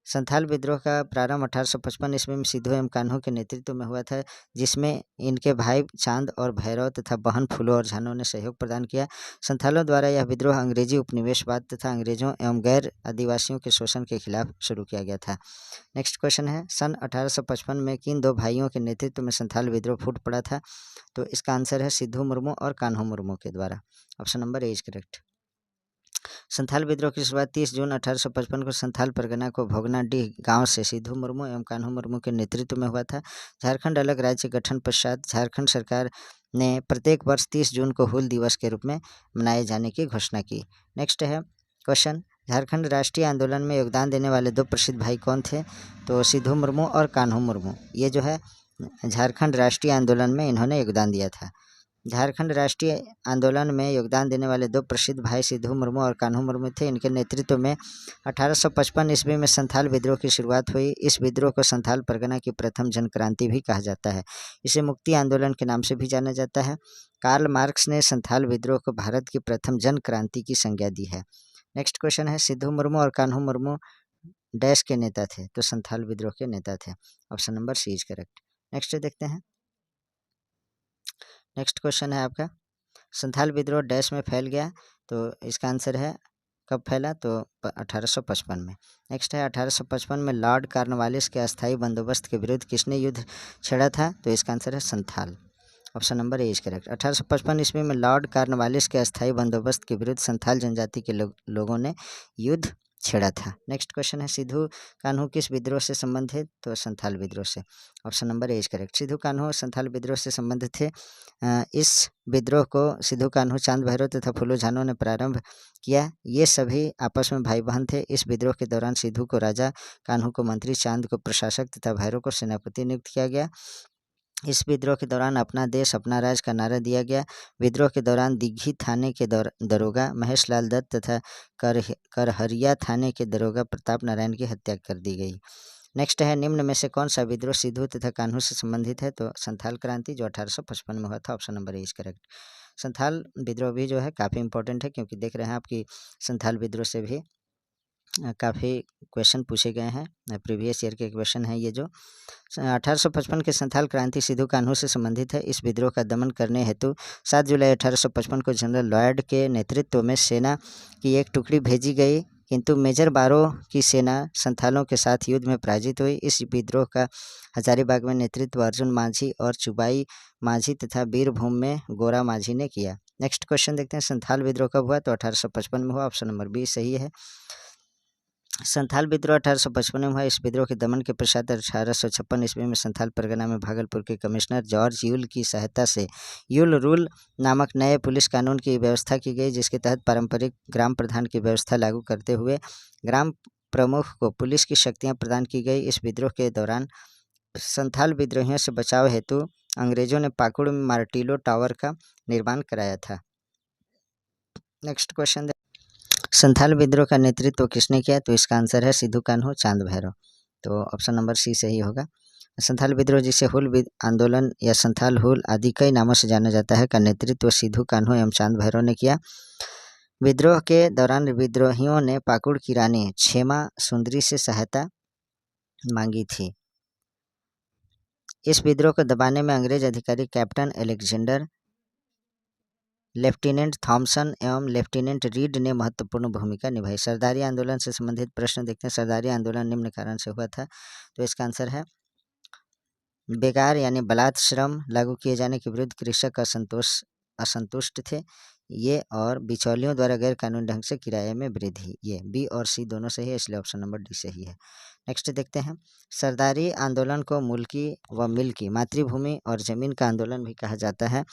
संथाल विद्रोह का प्रारंभ 1855 ईस्वी में सिद्धू एवं कान्हू के नेतृत्व में हुआ था, जिसमें इनके भाई चांद और भैरव तथा बहन फूलो और झानो ने सहयोग प्रदान किया। संथालों द्वारा यह विद्रोह अंग्रेजी उपनिवेशवाद तथा अंग्रेजों एवं गैर आदिवासियों के शोषण के खिलाफ शुरू किया गया था। नेक्स्ट क्वेश्चन है, सन 1855 में किन दो भाइयों के नेतृत्व में संथाल विद्रोह फूट पड़ा था? तो इसका आंसर है सिद्धू मुर्मू और कान्हू मुर्मू के द्वारा। Option number A is correct. Santhal विद्रोह की शुरुआत 30 जून 1855 को संथाल परगना को भोगनाडीह गांव से सिद्धू मुर्मू एवं कान्हू मुर्मू के नेतृत्व में हुआ था। झारखंड अलग राज्य गठन पश्चात झारखंड सरकार ने प्रत्येक वर्ष 30 जून को हूल दिवस के रूप में मनाए जाने की घोषणा की। नेक्स्ट है क्वेश्चन, झारखंड राष्ट्रीय आंदोलन में योगदान देने वाले दो प्रसिद्ध भाई कौन थे? तो सिद्धू मुर्मू और कान्हू मुर्मू। ये जो है झारखंड राष्ट्रीय आंदोलन में इन्होंने योगदान दिया था। झारखंड राष्ट्रीय आंदोलन में योगदान देने वाले दो प्रसिद्ध भाई सिद्धू मुर्मू और कान्हू मुर्मू थे। इनके नेतृत्व में 1855 ईस्वी में संथाल विद्रोह की शुरुआत हुई। इस विद्रोह को संथाल परगना की प्रथम जन क्रांति भी कहा जाता है। इसे मुक्ति आंदोलन के नाम से भी जाना जाता है। कार्ल मार्क्स ने संथाल विद्रोह को भारत की प्रथम जन क्रांति की संज्ञा दी है। नेक्स्ट क्वेश्चन है, सिद्धू मुर्मू और कान्हू मुर्मू डैश के नेता थे? तो संथाल विद्रोह के नेता थे। Option number C is correct. Next देखते हैं। नेक्स्ट क्वेश्चन है आपका, संथाल विद्रोह डैश में फैल गया? तो इसका आंसर है कब फैला? तो 1855 में। नेक्स्ट है, 1855 में लॉर्ड कॉर्नवालिस के अस्थायी बंदोबस्त के विरुद्ध किसने युद्ध छेड़ा था? तो इसका आंसर है Santhal. Option number A is correct. 1855 ईस्वी में लॉर्ड कॉर्नवालिस के अस्थायी बंदोबस्त के विरुद्ध संथाल जनजाति के लोगों ने युद्ध छेड़ा था। नेक्स्ट क्वेश्चन है, सिद्धू कान्हू किस विद्रोह से संबंधित? तो संथाल विद्रोह से। Option number A is correct. Sidhu Kanhu Santhal विद्रोह से संबंधित थे। इस विद्रोह को सिद्धू कान्हू, चांद भैरव तथा फूलो झानो ने प्रारंभ किया। ये सभी आपस में भाई बहन थे। इस विद्रोह के दौरान सिद्धू को राजा, कान्हू को मंत्री, चांद को प्रशासक तथा भैरव को सेनापति नियुक्त किया गया। इस विद्रोह के दौरान अपना देश अपना राज का नारा दिया गया। विद्रोह के दौरान दिग्घी थाने के दरोगा महेश लाल दत्त तथा करहरिया थाने के दरोगा प्रताप नारायण की हत्या कर दी गई। नेक्स्ट है, निम्न में से कौन सा विद्रोह सिद्धू तथा कान्हू से संबंधित है? तो संथाल क्रांति, जो 1855 में हुआ था। Option number A is correct. Santhal विद्रोह भी जो है काफ़ी इंपॉर्टेंट है, क्योंकि देख रहे हैं आपकी संथाल विद्रोह से भी काफ़ी क्वेश्चन पूछे गए हैं। प्रीवियस ईयर के क्वेश्चन है ये जो 1855 के संथाल क्रांति सिद्धू कान्हू से संबंधित है। इस विद्रोह का दमन करने हेतु 7 जुलाई 1855 को जनरल लॉयड के नेतृत्व में सेना की एक टुकड़ी भेजी गई, किंतु मेजर बारो की सेना संथालों के साथ युद्ध में पराजित हुई। इस विद्रोह का हजारीबाग में नेतृत्व अर्जुन माझी और चुबाई माझी तथा बीरभूम में गोरा माझी ने किया। नेक्स्ट क्वेश्चन देखते हैं, संथाल विद्रोह कब हुआ? तो 1855 में हुआ। ऑप्शन नंबर बी सही है। संथाल विद्रोह 1855 में हुआ। इस विद्रोह के दमन के पश्चात 1856 ईस्वी में संथाल परगना में भागलपुर के कमिश्नर जॉर्ज यूल की सहायता से यूल रूल नामक नए पुलिस कानून की व्यवस्था की गई, जिसके तहत पारंपरिक ग्राम प्रधान की व्यवस्था लागू करते हुए ग्राम प्रमुख को पुलिस की शक्तियां प्रदान की गई। इस विद्रोह के दौरान संथाल विद्रोहियों से बचाव हेतु अंग्रेजों ने पाकुड़ में मार्टिलो टावर का निर्माण कराया था। नेक्स्ट क्वेश्चन, संथाल विद्रोह का नेतृत्व किसने किया? तो इसका आंसर है सिद्धू कान्हू, चांद भैरव। तो ऑप्शन नंबर सी सही होगा। संथाल विद्रोह, जिसे हुल आंदोलन या संथाल हुल आदि कई नामों से जाना जाता है, का नेतृत्व सिद्धू कान्हू एवं चांद भैरव ने किया। विद्रोह के दौरान विद्रोहियों ने पाकुड़ की रानी क्षेमा सुंदरी से सहायता मांगी थी। इस विद्रोह को दबाने में अंग्रेज अधिकारी कैप्टन अलेक्जेंडर, लेफ्टिनेंट थॉमसन एवं लेफ्टिनेंट रीड ने महत्वपूर्ण भूमिका निभाई। सरदारी आंदोलन से संबंधित प्रश्न देखते हैं। सरदारी आंदोलन निम्न कारण से हुआ था? तो इसका आंसर है बेकार यानी बलात् श्रम लागू किए जाने के विरुद्ध कृषक असंतोष असंतुष्ट थे ये, और बिचौलियों द्वारा गैर कानूनी ढंग से किराए में वृद्धि, ये बी और सी दोनों सही है, इसलिए ऑप्शन नंबर डी सही है। नेक्स्ट देखते हैं, सरदारी आंदोलन को मुल्की व मिल्की मातृभूमि और जमीन का आंदोलन भी कहा जाता है।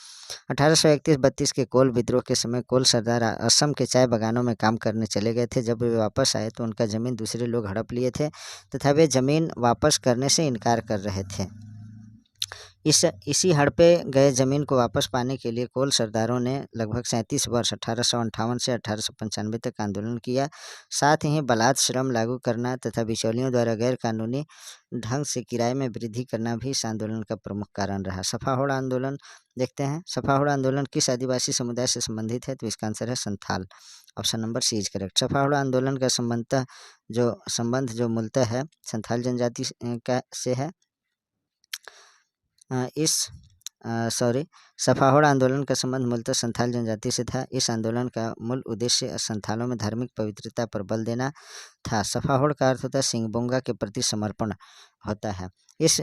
1831-32 के कोल विद्रोह के समय कोल सरदार असम के चाय बागानों में काम करने चले गए थे। जब वे वापस आए तो उनका ज़मीन दूसरे लोग हड़प लिए थे तथा वे ज़मीन वापस करने से इनकार कर रहे थे। इसी हड़पे गए ज़मीन को वापस पाने के लिए कोल सरदारों ने लगभग 37 वर्ष 1858 से 1895 तक आंदोलन किया। साथ ही बलात् श्रम लागू करना तथा बिचौलियों द्वारा गैर कानूनी ढंग से किराए में वृद्धि करना भी इस आंदोलन का प्रमुख कारण रहा। सफाहोड़ आंदोलन देखते हैं, सफाहोड़ आंदोलन किस आदिवासी समुदाय से संबंधित है? तो इसका आंसर है Santhal, option number C is correct. Safahor आंदोलन का संबंध जो मूलतः है संथाल जनजाति से है। सफाहोड़ आंदोलन का संबंध मूलतः संथाल जनजाति से था। इस आंदोलन का मूल उद्देश्य संथालों में धार्मिक पवित्रता पर बल देना था। सफाहोड़ का अर्थ होता है सिंगबोंगा के प्रति समर्पण होता है। इस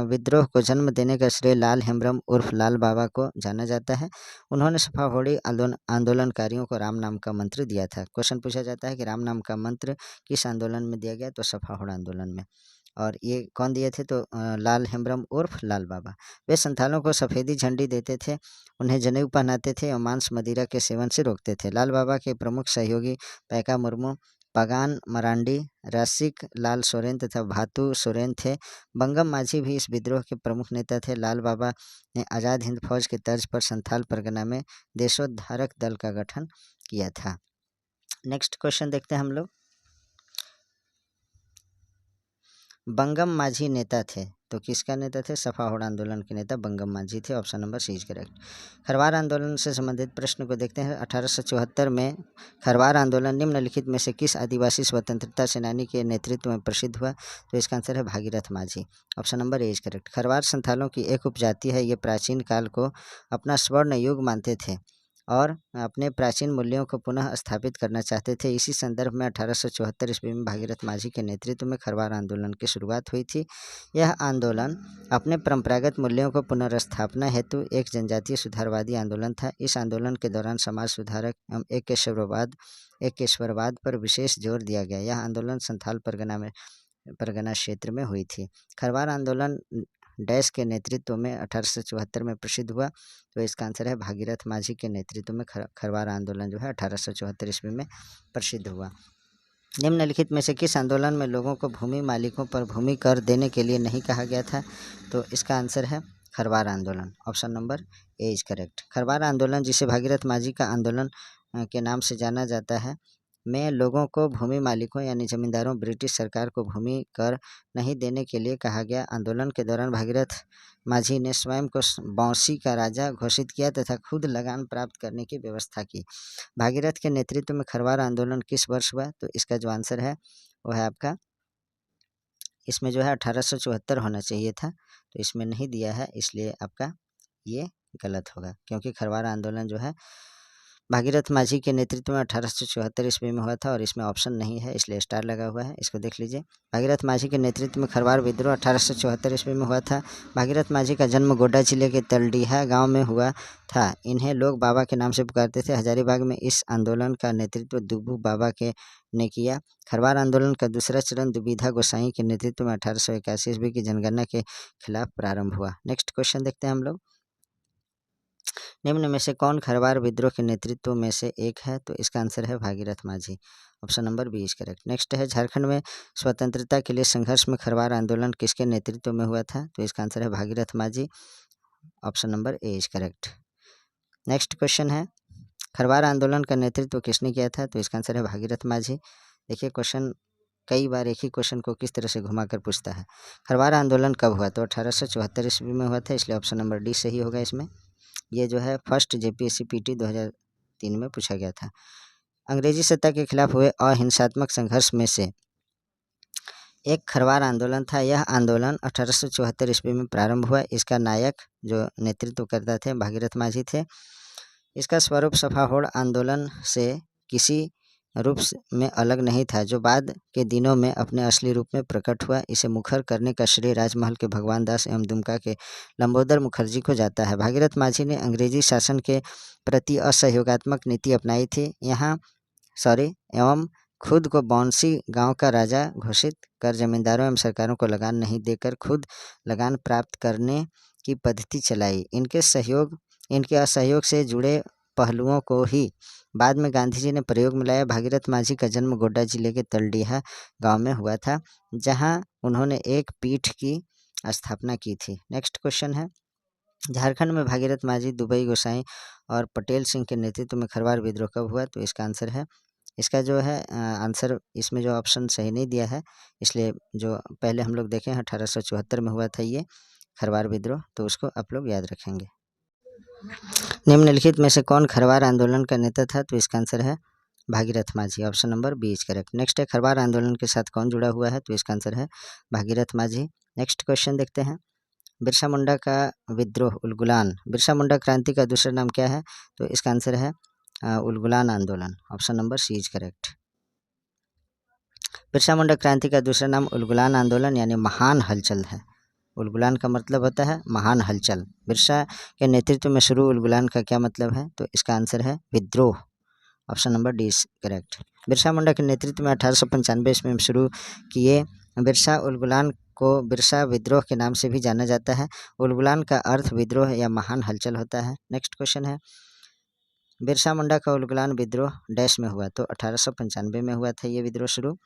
विद्रोह को जन्म देने का श्रेय लाल हेम्ब्रम उर्फ लाल बाबा को जाना जाता है। उन्होंने सफाहोड़ी आंदोलनकारियों को राम नाम का मंत्र दिया था। क्वेश्चन पूछा जाता है कि राम नाम का मंत्र किस आंदोलन में दिया गया? तो सफाहोड़ आंदोलन में। और ये कौन दिए थे? तो लाल हेम्ब्रम उर्फ लाल बाबा। वे संथालों को सफ़ेदी झंडी देते थे, उन्हें जनेऊ पहनाते थे और मांस मदिरा के सेवन से रोकते थे। लाल बाबा के प्रमुख सहयोगी पैका मुर्मू, पगान मरांडी, रसिक लाल सोरेन तथा भातू सोरेन थे। बंगम माझी भी इस विद्रोह के प्रमुख नेता थे। लाल बाबा ने आज़ाद हिंद फौज के तर्ज पर संथाल परगना में देशोद्धारक दल का गठन किया था। नेक्स्ट क्वेश्चन देखते हैं हम लोग। बंगम माझी नेता थे, तो किसका नेता थे? सफाहोड़ आंदोलन के नेता बंगम माझी थे, option number C is correct. Kharwar आंदोलन से संबंधित प्रश्न को देखते हैं। 1874 में खरवार आंदोलन निम्नलिखित में से किस आदिवासी स्वतंत्रता सेनानी के नेतृत्व में प्रसिद्ध हुआ? तो इसका आंसर है भागीरथ माझी, option number A is correct. Kharwar संथालों की एक उपजाति है। ये प्राचीन काल को अपना स्वर्ण युग मानते थे और अपने प्राचीन मूल्यों को पुनः स्थापित करना चाहते थे। इसी संदर्भ में 1874 ईस्वी में भागीरथ माझी के नेतृत्व में खरवार आंदोलन की शुरुआत हुई थी। यह आंदोलन अपने परंपरागत मूल्यों को पुनर्स्थापना हेतु एक जनजातीय सुधारवादी आंदोलन था। इस आंदोलन के दौरान समाज सुधारक एवं एकेश्वरवाद पर विशेष जोर दिया गया। यह आंदोलन संथाल परगना क्षेत्र में हुई थी। खरवार आंदोलन डैश के नेतृत्व में 1874 में प्रसिद्ध हुआ, तो इसका आंसर है भागीरथ माझी के नेतृत्व में खरवार आंदोलन जो है 1874 ईस्वी में प्रसिद्ध हुआ। निम्नलिखित में से किस आंदोलन में लोगों को भूमि मालिकों पर भूमि कर देने के लिए नहीं कहा गया था? तो इसका आंसर है खरवार आंदोलन, option number A is correct. Kharwar आंदोलन, जिसे भागीरथ माझी का आंदोलन के नाम से जाना जाता है, में लोगों को भूमि मालिकों यानी जमींदारों ब्रिटिश सरकार को भूमि कर नहीं देने के लिए कहा गया। आंदोलन के दौरान भागीरथ माझी ने स्वयं को बौंसी का राजा घोषित किया तथा खुद लगान प्राप्त करने की व्यवस्था की। भागीरथ के नेतृत्व में खरवार आंदोलन किस वर्ष हुआ? तो इसका जो आंसर है वो है आपका, इसमें जो है 1874 होना चाहिए था, तो इसमें नहीं दिया है, इसलिए आपका ये गलत होगा, क्योंकि खरवार आंदोलन जो है भागीरथ माझी के नेतृत्व में 1874 ईस्वी में हुआ था और इसमें ऑप्शन नहीं है, इसलिए स्टार लगा हुआ है, इसको देख लीजिए। भागीरथ माझी के नेतृत्व में खरवार विद्रोह 1874 ईस्वी में हुआ था। भागीरथ माझी का जन्म गोड्डा जिले के तलडीहा गांव में हुआ था। इन्हें लोग बाबा के नाम से पुकारते थे। हजारीबाग में इस आंदोलन का नेतृत्व दुब्बू बाबा ने किया। खरवार आंदोलन का दूसरा चरण दुबिधा गोसाई के नेतृत्व में 1881 ईस्वी की जनगणना के खिलाफ प्रारंभ हुआ। नेक्स्ट क्वेश्चन देखते हैं हम लोग। निम्न में से कौन खरवार विद्रोह के नेतृत्व में से एक है? तो इसका आंसर है भागीरथ माझी, option number B is correct. Next है, झारखंड में स्वतंत्रता के लिए संघर्ष में खरवार आंदोलन किसके नेतृत्व में हुआ था? तो इसका आंसर है भागीरथ माझी, option number A is correct. Next question है, खरवार आंदोलन का नेतृत्व किसने किया था? तो इसका आंसर है भागीरथ माझी। देखिए क्वेश्चन कई बार एक ही क्वेश्चन को किस तरह से घुमाकर पूछता है। खरवार आंदोलन कब हुआ? तो 1874 ईस्वी में हुआ था, इसलिए ऑप्शन नंबर डी सही होगा इसमें। ये जो है फर्स्ट JPSC PT 2003 में पूछा गया था। अंग्रेजी सत्ता के खिलाफ हुए अहिंसात्मक संघर्ष में से एक खरवार आंदोलन था। यह आंदोलन 1874 ईस्वी में प्रारंभ हुआ। इसका नायक जो नेतृत्व करता थे भागीरथ माझी थे। इसका स्वरूप सफाहोड़ आंदोलन से किसी में अलग नहीं था, जो बाद के दिनों में अपने असली रूप में प्रकट हुआ। इसे मुखर करने का श्रेय राजमहल के भगवान दास एवं दुमका के लंबोदर मुखर्जी को जाता है। भागीरथ माझी ने अंग्रेजी शासन के प्रति असहयोगात्मक नीति अपनाई थी एवं खुद को बौंसी गांव का राजा घोषित कर जमींदारों एवं सरकारों को लगान नहीं देकर खुद लगान प्राप्त करने की पद्धति चलाई। इनके असहयोग से जुड़े पहलुओं को ही बाद में गांधी जी ने प्रयोग में लाया। भागीरथ माझी का जन्म गोड्डा जिले के तलडीहा गांव में हुआ था, जहां उन्होंने एक पीठ की स्थापना की थी। नेक्स्ट क्वेश्चन है, झारखंड में भागीरथ माझी, दुबई गोसाई और पटेल सिंह के नेतृत्व में खरवार विद्रोह कब हुआ? तो इसका आंसर है, इसका जो है आंसर इसमें जो ऑप्शन सही नहीं दिया है, इसलिए जो पहले हम लोग देखें 1874 में हुआ था ये खरवार विद्रोह, तो उसको आप लोग याद रखेंगे। निम्नलिखित में से कौन खरवार आंदोलन का नेता था? तो इसका आंसर है भागीरथ माझी, option number B is correct. Next है, खरवार आंदोलन के साथ कौन जुड़ा हुआ है? तो इसका आंसर है भागीरथ माझी। नेक्स्ट क्वेश्चन देखते हैं, बिरसा मुंडा का विद्रोह उलगुलान, बिरसा मुंडा क्रांति का दूसरा नाम क्या है? तो इसका आंसर है उलगुलान आंदोलन, option number C is correct. Birsa Munda क्रांति का दूसरा नाम उलगुलान आंदोलन यानी महान हलचल है। उलगुलान का मतलब होता है महान हलचल। बिरसा के नेतृत्व में शुरू उलगुलान का क्या मतलब है? तो इसका आंसर है विद्रोह, option number D is correct. Birsa Munda के नेतृत्व में 1895 ईस्वी में शुरू किए बिरसा उलगुलान को बिरसा विद्रोह के नाम से भी जाना जाता है। उलगुलान का अर्थ विद्रोह या महान हलचल होता है। नेक्स्ट क्वेश्चन है, बिरसा मुंडा का उलगुलान विद्रोह डैश में हुआ? तो 1895 में हुआ था ये विद्रोह शुरू।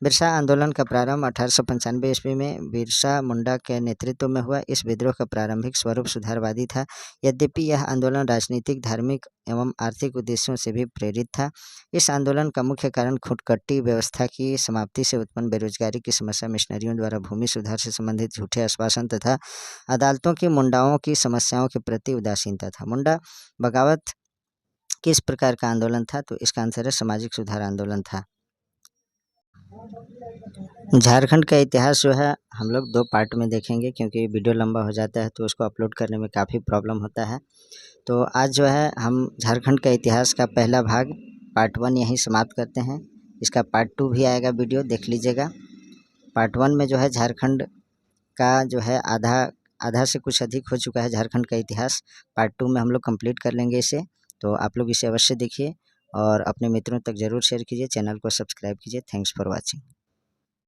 बिरसा आंदोलन का प्रारंभ 1895 ईस्वी में बिरसा मुंडा के नेतृत्व में हुआ। इस विद्रोह का प्रारंभिक स्वरूप सुधारवादी था, यद्यपि यह आंदोलन राजनीतिक, धार्मिक एवं आर्थिक उद्देश्यों से भी प्रेरित था। इस आंदोलन का मुख्य कारण खुटकट्टी व्यवस्था की समाप्ति से उत्पन्न बेरोजगारी की समस्या, मिशनरियों द्वारा भूमि सुधार से संबंधित झूठे आश्वासन तथा अदालतों की मुंडाओं की समस्याओं के प्रति उदासीनता था। मुंडा बगावत किस प्रकार का आंदोलन था? तो इसका आंसर है सामाजिक सुधार आंदोलन था। झारखंड का इतिहास जो है हम लोग 2 पार्ट में देखेंगे, क्योंकि वीडियो लंबा हो जाता है तो उसको अपलोड करने में काफ़ी प्रॉब्लम होता है। तो आज जो है हम झारखंड का इतिहास का पहला भाग पार्ट 1 यहीं समाप्त करते हैं। इसका पार्ट 2 भी आएगा, वीडियो देख लीजिएगा। पार्ट 1 में जो है झारखंड का जो है आधा से कुछ अधिक हो चुका है झारखंड का इतिहास। पार्ट 2 में हम लोग कंप्लीट कर लेंगे इसे, तो आप लोग इसे अवश्य देखिए और अपने मित्रों तक ज़रूर शेयर कीजिए, चैनल को सब्सक्राइब कीजिए। Thanks for watching.